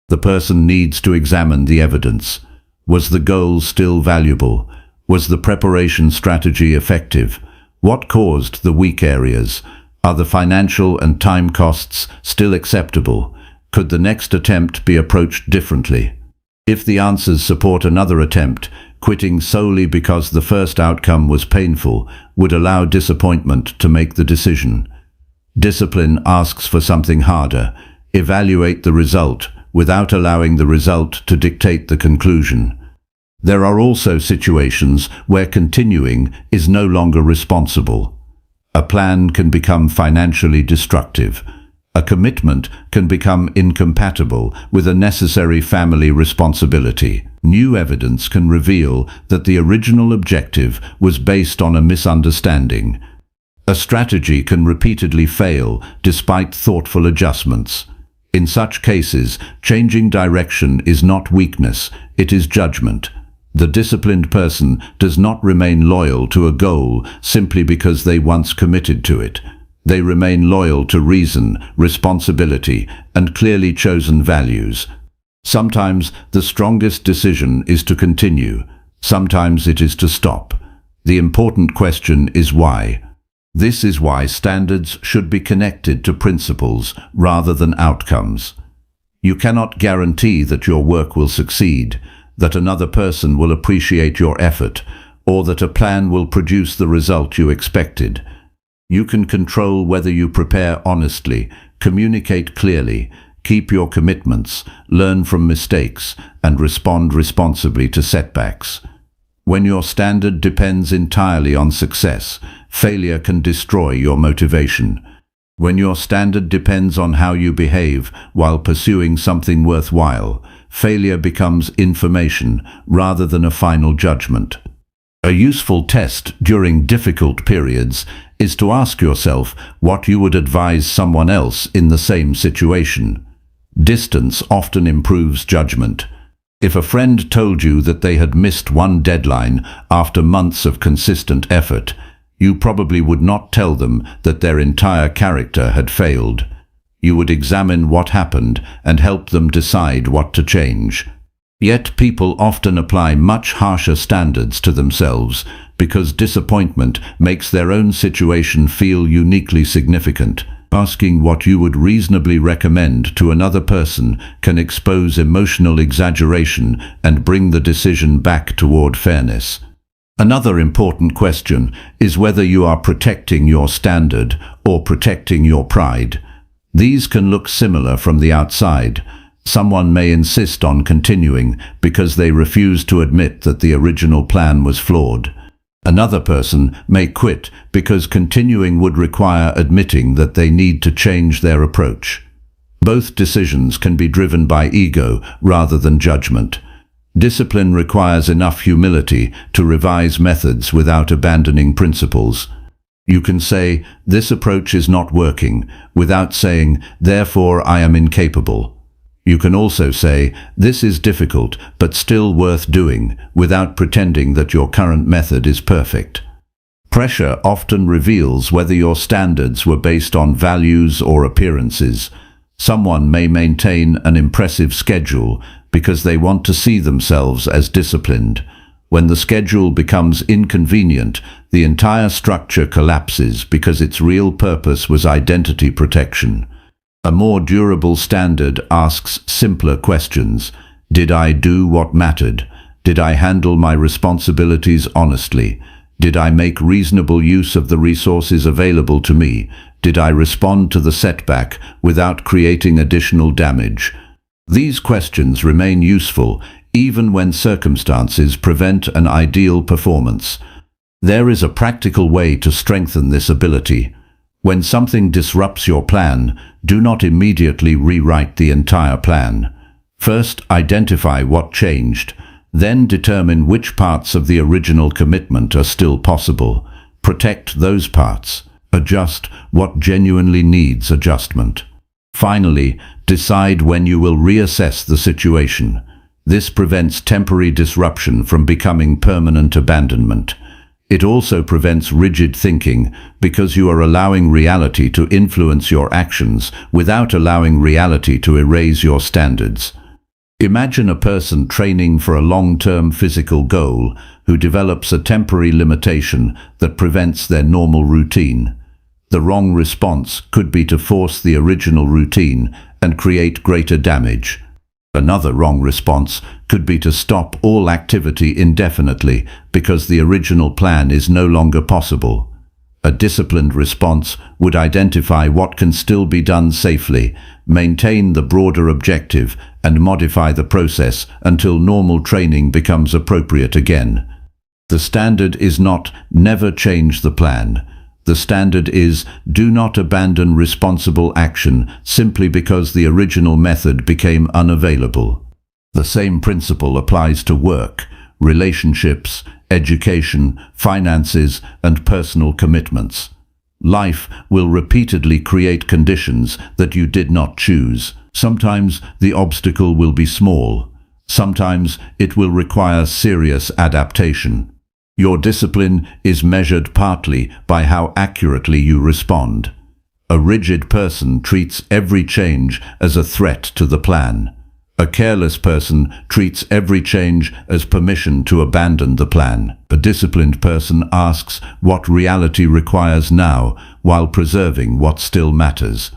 The person needs to examine the evidence. Was the goal still valuable? Was the preparation strategy effective? What caused the weak areas? Are the financial and time costs still acceptable? Could the next attempt be approached differently? If the answers support another attempt, quitting solely because the first outcome was painful would allow disappointment to make the decision. Discipline asks for something harder. Evaluate the result without allowing the result to dictate the conclusion. There are also situations where continuing is no longer responsible. A plan can become financially destructive. A commitment can become incompatible with a necessary family responsibility. New evidence can reveal that the original objective was based on a misunderstanding. A strategy can repeatedly fail despite thoughtful adjustments. In such cases, changing direction is not weakness, it is judgment. The disciplined person does not remain loyal to a goal simply because they once committed to it. They remain loyal to reason, responsibility, and clearly chosen values. Sometimes the strongest decision is to continue. Sometimes it is to stop. The important question is why. This is why standards should be connected to principles rather than outcomes. You cannot guarantee that your work will succeed, that another person will appreciate your effort, or that a plan will produce the result you expected. You can control whether you prepare honestly, communicate clearly, keep your commitments, learn from mistakes, and respond responsibly to setbacks. When your standard depends entirely on success, failure can destroy your motivation. When your standard depends on how you behave while pursuing something worthwhile, failure becomes information rather than a final judgment. A useful test during difficult periods is to ask yourself what you would advise someone else in the same situation. Distance often improves judgment. If a friend told you that they had missed one deadline after months of consistent effort, you probably would not tell them that their entire character had failed. You would examine what happened and help them decide what to change. Yet people often apply much harsher standards to themselves because disappointment makes their own situation feel uniquely significant. Asking what you would reasonably recommend to another person can expose emotional exaggeration and bring the decision back toward fairness. Another important question is whether you are protecting your standard or protecting your pride. These can look similar from the outside. Someone may insist on continuing because they refuse to admit that the original plan was flawed. Another person may quit because continuing would require admitting that they need to change their approach. Both decisions can be driven by ego rather than judgment. Discipline requires enough humility to revise methods without abandoning principles. You can say, "This approach is not working," without saying, "Therefore I am incapable." You can also say, "This is difficult, but still worth doing," without pretending that your current method is perfect. Pressure often reveals whether your standards were based on values or appearances. Someone may maintain an impressive schedule because they want to see themselves as disciplined. When the schedule becomes inconvenient, the entire structure collapses because its real purpose was identity protection. A more durable standard asks simpler questions. Did I do what mattered? Did I handle my responsibilities honestly? Did I make reasonable use of the resources available to me? Did I respond to the setback without creating additional damage? These questions remain useful even when circumstances prevent an ideal performance. There is a practical way to strengthen this ability. When something disrupts your plan, do not immediately rewrite the entire plan. First, identify what changed. Then determine which parts of the original commitment are still possible. Protect those parts. Adjust what genuinely needs adjustment. Finally, decide when you will reassess the situation. This prevents temporary disruption from becoming permanent abandonment. It also prevents rigid thinking because you are allowing reality to influence your actions without allowing reality to erase your standards. Imagine a person training for a long-term physical goal who develops a temporary limitation that prevents their normal routine. The wrong response could be to force the original routine and create greater damage. Another wrong response could be to stop all activity indefinitely because the original plan is no longer possible. A disciplined response would identify what can still be done safely, maintain the broader objective, and modify the process until normal training becomes appropriate again. The standard is not "never change the plan." The standard is "do not abandon responsible action simply because the original method became unavailable." The same principle applies to work, relationships, education, finances, and personal commitments. Life will repeatedly create conditions that you did not choose. Sometimes the obstacle will be small. Sometimes it will require serious adaptation. Your discipline is measured partly by how accurately you respond. A rigid person treats every change as a threat to the plan. A careless person treats every change as permission to abandon the plan. A disciplined person asks what reality requires now while preserving what still matters.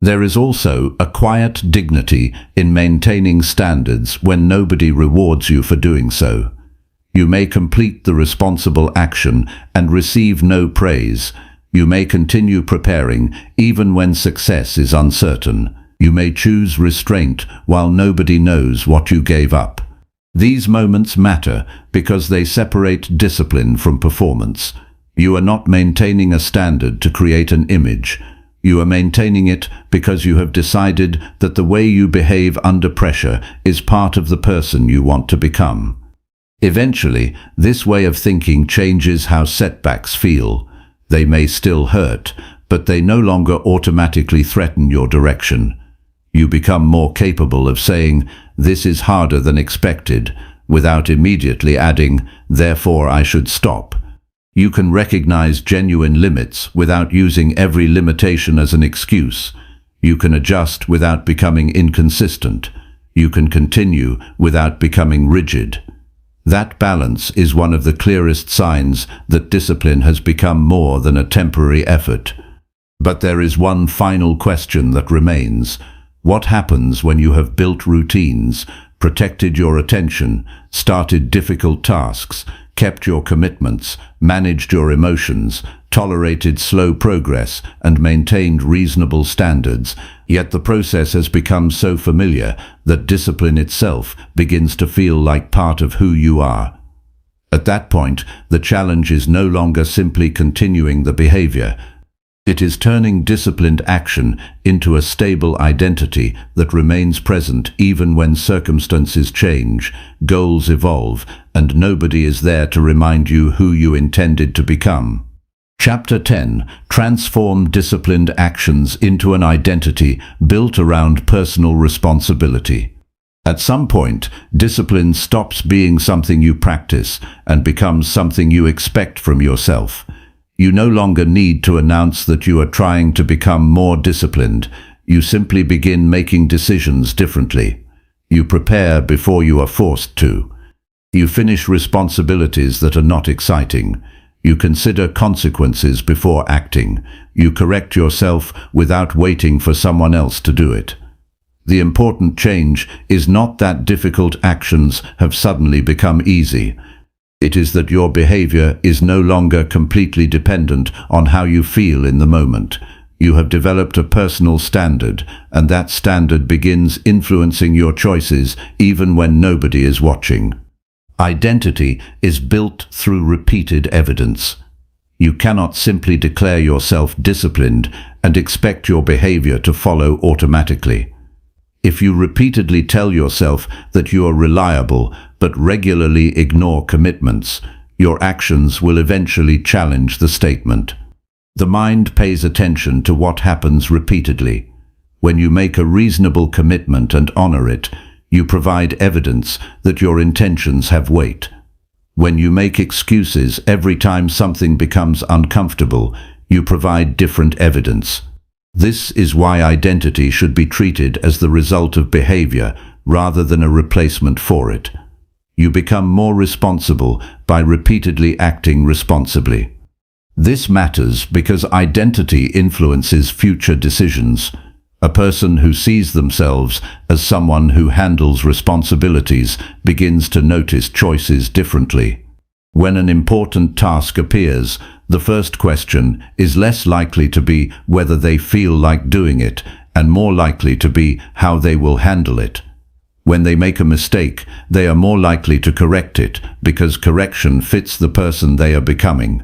There is also a quiet dignity in maintaining standards when nobody rewards you for doing so. You may complete the responsible action and receive no praise. You may continue preparing even when success is uncertain. You may choose restraint while nobody knows what you gave up. These moments matter because they separate discipline from performance. You are not maintaining a standard to create an image. You are maintaining it because you have decided that the way you behave under pressure is part of the person you want to become. Eventually, this way of thinking changes how setbacks feel. They may still hurt, but they no longer automatically threaten your direction. You become more capable of saying, "This is harder than expected," without immediately adding, "Therefore I should stop." You can recognize genuine limits without using every limitation as an excuse. You can adjust without becoming inconsistent. You can continue without becoming rigid. That balance is one of the clearest signs that discipline has become more than a temporary effort. But there is one final question that remains. What happens when you have built routines, protected your attention, started difficult tasks, kept your commitments, managed your emotions, tolerated slow progress, and maintained reasonable standards, yet the process has become so familiar that discipline itself begins to feel like part of who you are? At that point, the challenge is no longer simply continuing the behavior. It is turning disciplined action into a stable identity that remains present even when circumstances change, goals evolve, and nobody is there to remind you who you intended to become. Chapter 10. Transform disciplined actions into an identity built around personal responsibility. At some point, discipline stops being something you practice and becomes something you expect from yourself. You no longer need to announce that you are trying to become more disciplined. You simply begin making decisions differently. You prepare before you are forced to. You finish responsibilities that are not exciting. You consider consequences before acting. You correct yourself without waiting for someone else to do it. The important change is not that difficult actions have suddenly become easy. It is that your behavior is no longer completely dependent on how you feel in the moment. You have developed a personal standard, and that standard begins influencing your choices even when nobody is watching. Identity is built through repeated evidence. You cannot simply declare yourself disciplined and expect your behavior to follow automatically. If you repeatedly tell yourself that you are reliable but regularly ignore commitments, your actions will eventually challenge the statement. The mind pays attention to what happens repeatedly. When you make a reasonable commitment and honor it, you provide evidence that your intentions have weight. When you make excuses every time something becomes uncomfortable, you provide different evidence. This is why identity should be treated as the result of behavior rather than a replacement for it. You become more responsible by repeatedly acting responsibly. This matters because identity influences future decisions. A person who sees themselves as someone who handles responsibilities begins to notice choices differently. When an important task appears, the first question is less likely to be whether they feel like doing it, and more likely to be how they will handle it. When they make a mistake, they are more likely to correct it because correction fits the person they are becoming.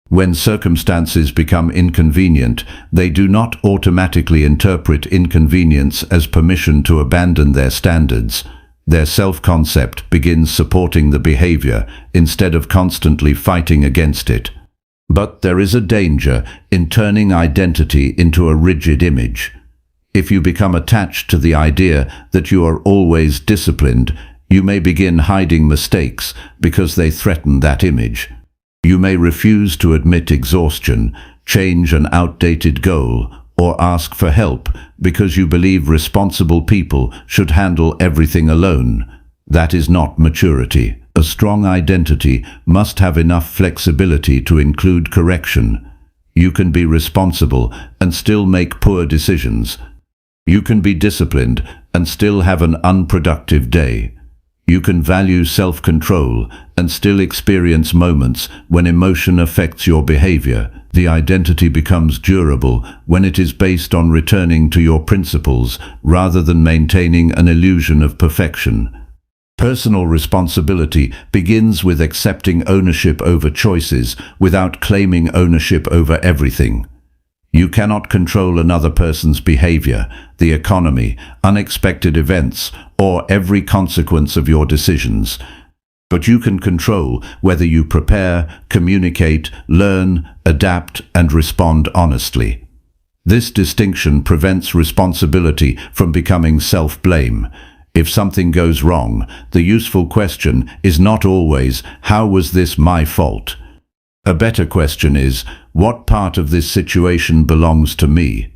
When circumstances become inconvenient, they do not automatically interpret inconvenience as permission to abandon their standards. Their self-concept begins supporting the behavior instead of constantly fighting against it. But there is a danger in turning identity into a rigid image. If you become attached to the idea that you are always disciplined, you may begin hiding mistakes because they threaten that image. You may refuse to admit exhaustion, change an outdated goal, or ask for help because you believe responsible people should handle everything alone. That is not maturity. A strong identity must have enough flexibility to include correction. You can be responsible and still make poor decisions. You can be disciplined and still have an unproductive day. You can value self-control and still experience moments when emotion affects your behavior. The identity becomes durable when it is based on returning to your principles rather than maintaining an illusion of perfection. Personal responsibility begins with accepting ownership over choices without claiming ownership over everything. You cannot control another person's behavior, the economy, unexpected events, or every consequence of your decisions. But you can control whether you prepare, communicate, learn, adapt, and respond honestly. This distinction prevents responsibility from becoming self-blame. If something goes wrong, the useful question is not always, "How was this my fault?" A better question is, "What part of this situation belongs to me?"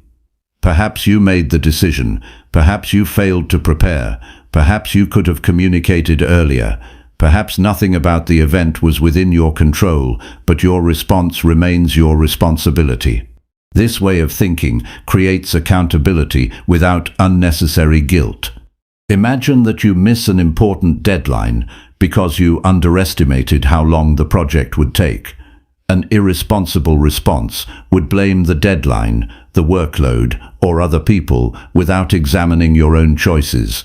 Perhaps you made the decision, perhaps you failed to prepare, perhaps you could have communicated earlier, perhaps nothing about the event was within your control, but your response remains your responsibility. This way of thinking creates accountability without unnecessary guilt. Imagine that you miss an important deadline because you underestimated how long the project would take. An irresponsible response would blame the deadline, the workload, or other people without examining your own choices.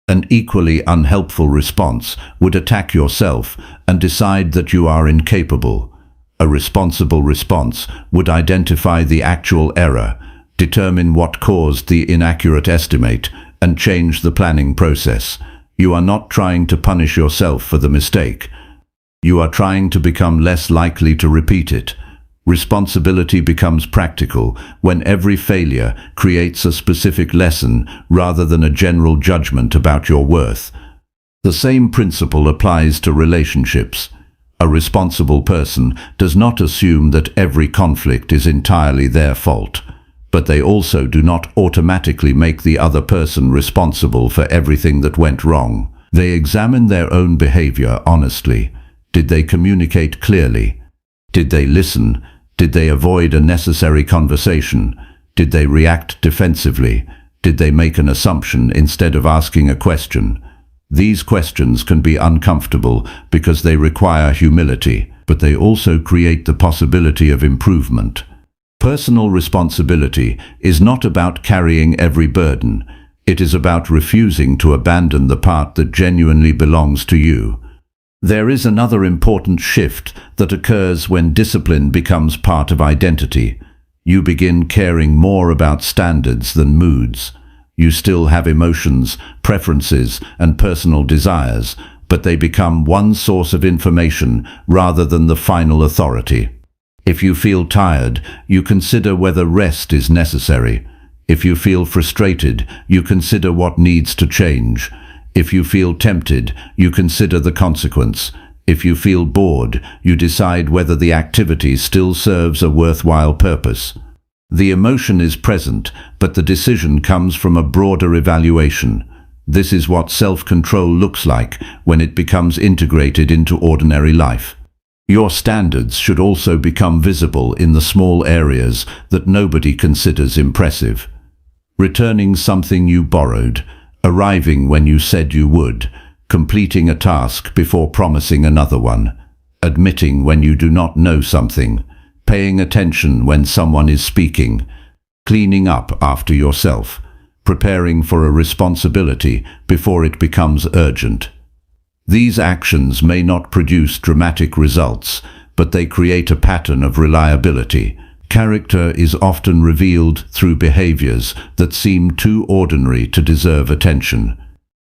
An equally unhelpful response would attack yourself and decide that you are incapable. A responsible response would identify the actual error, determine what caused the inaccurate estimate, and change the planning process. You are not trying to punish yourself for the mistake. You are trying to become less likely to repeat it. Responsibility becomes practical when every failure creates a specific lesson rather than a general judgment about your worth. The same principle applies to relationships. A responsible person does not assume that every conflict is entirely their fault, but they also do not automatically make the other person responsible for everything that went wrong. They examine their own behavior honestly. Did they communicate clearly? Did they listen? Did they avoid a necessary conversation? Did they react defensively? Did they make an assumption instead of asking a question? These questions can be uncomfortable because they require humility, but they also create the possibility of improvement. Personal responsibility is not about carrying every burden. It is about refusing to abandon the part that genuinely belongs to you. There is another important shift that occurs when discipline becomes part of identity. You begin caring more about standards than moods. You still have emotions, preferences, and personal desires, but they become one source of information rather than the final authority. If you feel tired, you consider whether rest is necessary. If you feel frustrated, you consider what needs to change. If you feel tempted, you consider the consequence. If you feel bored, you decide whether the activity still serves a worthwhile purpose. The emotion is present, but the decision comes from a broader evaluation. This is what self-control looks like when it becomes integrated into ordinary life. Your standards should also become visible in the small areas that nobody considers impressive. Returning something you borrowed, arriving when you said you would, completing a task before promising another one, admitting when you do not know something, paying attention when someone is speaking, cleaning up after yourself, preparing for a responsibility before it becomes urgent. These actions may not produce dramatic results, but they create a pattern of reliability. Character is often revealed through behaviors that seem too ordinary to deserve attention.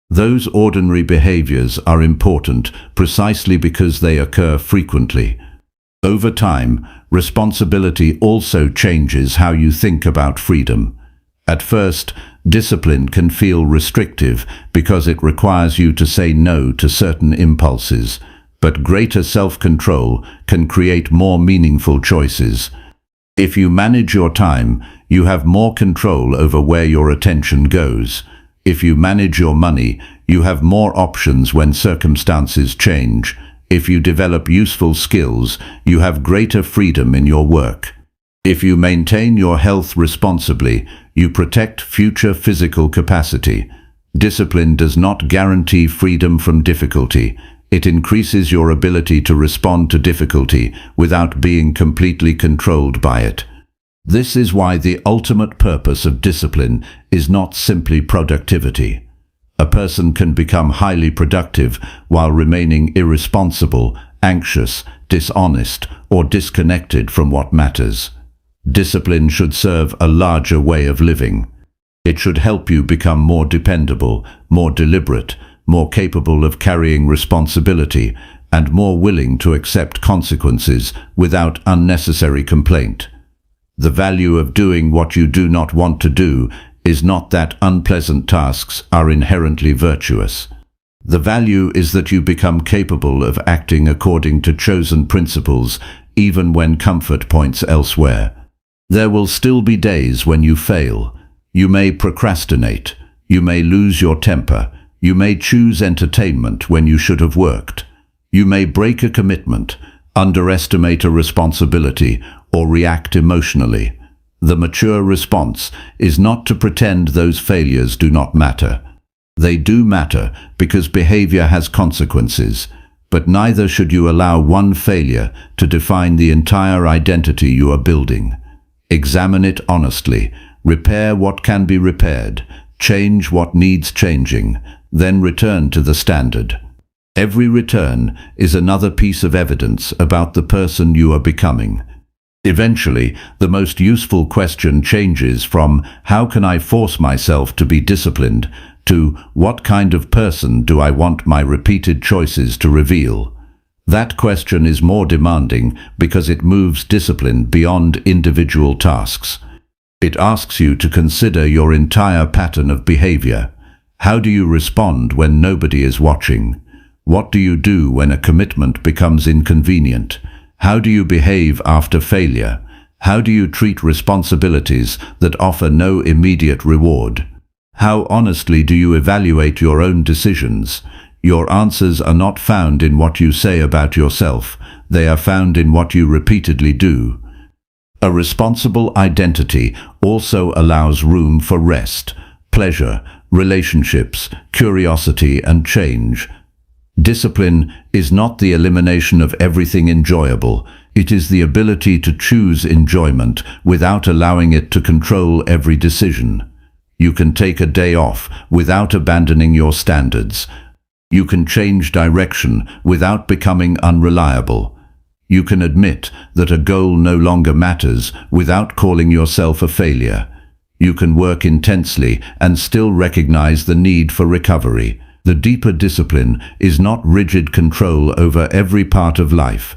Those ordinary behaviors are important precisely because they occur frequently. Over time, responsibility also changes how you think about freedom. At first, discipline can feel restrictive because it requires you to say no to certain impulses, but greater self-control can create more meaningful choices. If you manage your time, you have more control over where your attention goes. If you manage your money, you have more options when circumstances change. If you develop useful skills, you have greater freedom in your work. If you maintain your health responsibly, you protect future physical capacity. Discipline does not guarantee freedom from difficulty. It increases your ability to respond to difficulty without being completely controlled by it. This is why the ultimate purpose of discipline is not simply productivity. A person can become highly productive while remaining irresponsible, anxious, dishonest, or disconnected from what matters. Discipline should serve a larger way of living. It should help you become more dependable, more deliberate, more capable of carrying responsibility, and more willing to accept consequences without unnecessary complaint. The value of doing what you do not want to do is not that unpleasant tasks are inherently virtuous. The value is that you become capable of acting according to chosen principles, even when comfort points elsewhere. There will still be days when you fail. You may procrastinate. You may lose your temper. You may choose entertainment when you should have worked. You may break a commitment, underestimate a responsibility, or react emotionally. The mature response is not to pretend those failures do not matter. They do matter because behavior has consequences, but neither should you allow one failure to define the entire identity you are building. Examine it honestly, repair what can be repaired, change what needs changing, then return to the standard. Every return is another piece of evidence about the person you are becoming. Eventually, the most useful question changes from "How can I force myself to be disciplined?" to "What kind of person do I want my repeated choices to reveal?" That question is more demanding because it moves discipline beyond individual tasks. It asks you to consider your entire pattern of behavior. How do you respond when nobody is watching? What do you do when a commitment becomes inconvenient? How do you behave after failure? How do you treat responsibilities that offer no immediate reward? How honestly do you evaluate your own decisions? Your answers are not found in what you say about yourself. They are found in what you repeatedly do. A responsible identity also allows room for rest, pleasure, relationships, curiosity, and change. Discipline is not the elimination of everything enjoyable. It is the ability to choose enjoyment without allowing it to control every decision. You can take a day off without abandoning your standards. You can change direction without becoming unreliable. You can admit that a goal no longer matters without calling yourself a failure. You can work intensely and still recognize the need for recovery. The deeper discipline is not rigid control over every part of life.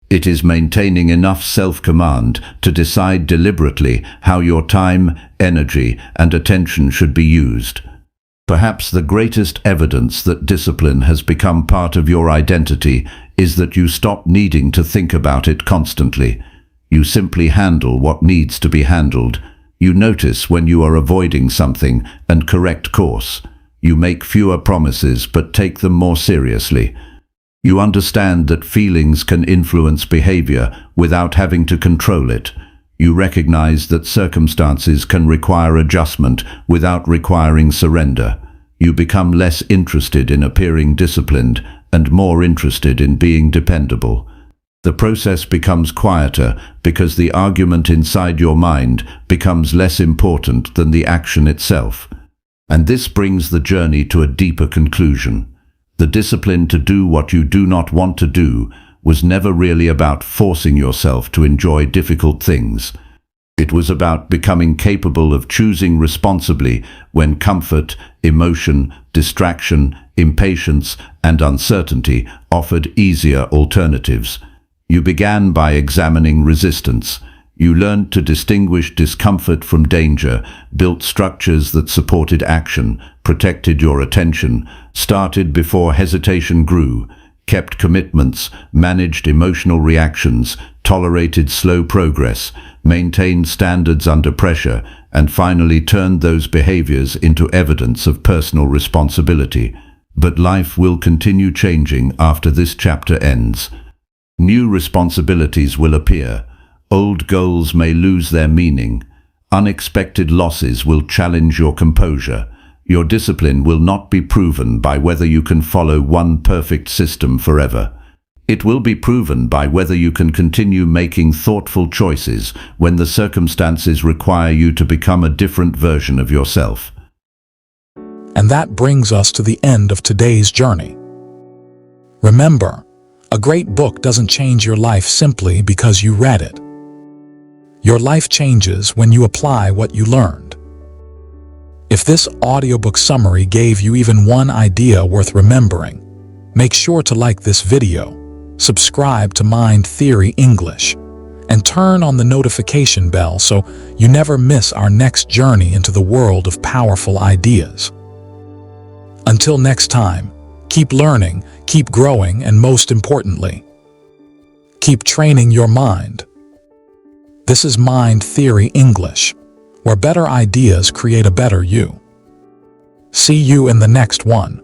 It is maintaining enough self-command to decide deliberately how your time, energy, and attention should be used. Perhaps the greatest evidence that discipline has become part of your identity is that you stop needing to think about it constantly. You simply handle what needs to be handled. You notice when you are avoiding something and correct course. You make fewer promises but take them more seriously. You understand that feelings can influence behavior without having to control it. You recognize that circumstances can require adjustment without requiring surrender. You become less interested in appearing disciplined and more interested in being dependable. The process becomes quieter because the argument inside your mind becomes less important than the action itself. And this brings the journey to a deeper conclusion. The discipline to do what you do not want to do was never really about forcing yourself to enjoy difficult things. It was about becoming capable of choosing responsibly when comfort, emotion, distraction, impatience, and uncertainty offered easier alternatives. You began by examining resistance. You learned to distinguish discomfort from danger, built structures that supported action, protected your attention, started before hesitation grew, kept commitments, managed emotional reactions, tolerated slow progress, maintained standards under pressure, and finally turned those behaviors into evidence of personal responsibility. But life will continue changing after this chapter ends. New responsibilities will appear. Old goals may lose their meaning. Unexpected losses will challenge your composure. Your discipline will not be proven by whether you can follow one perfect system forever. It will be proven by whether you can continue making thoughtful choices when the circumstances require you to become a different version of yourself. And that brings us to the end of today's journey. Remember, a great book doesn't change your life simply because you read it. Your life changes when you apply what you learned. If this audiobook summary gave you even one idea worth remembering, make sure to like this video, subscribe to Mind Theory English, and turn on the notification bell so you never miss our next journey into the world of powerful ideas. Until next time, keep learning, keep growing, and most importantly, keep training your mind. This is Mind Theory English, where better ideas create a better you. See you in the next one.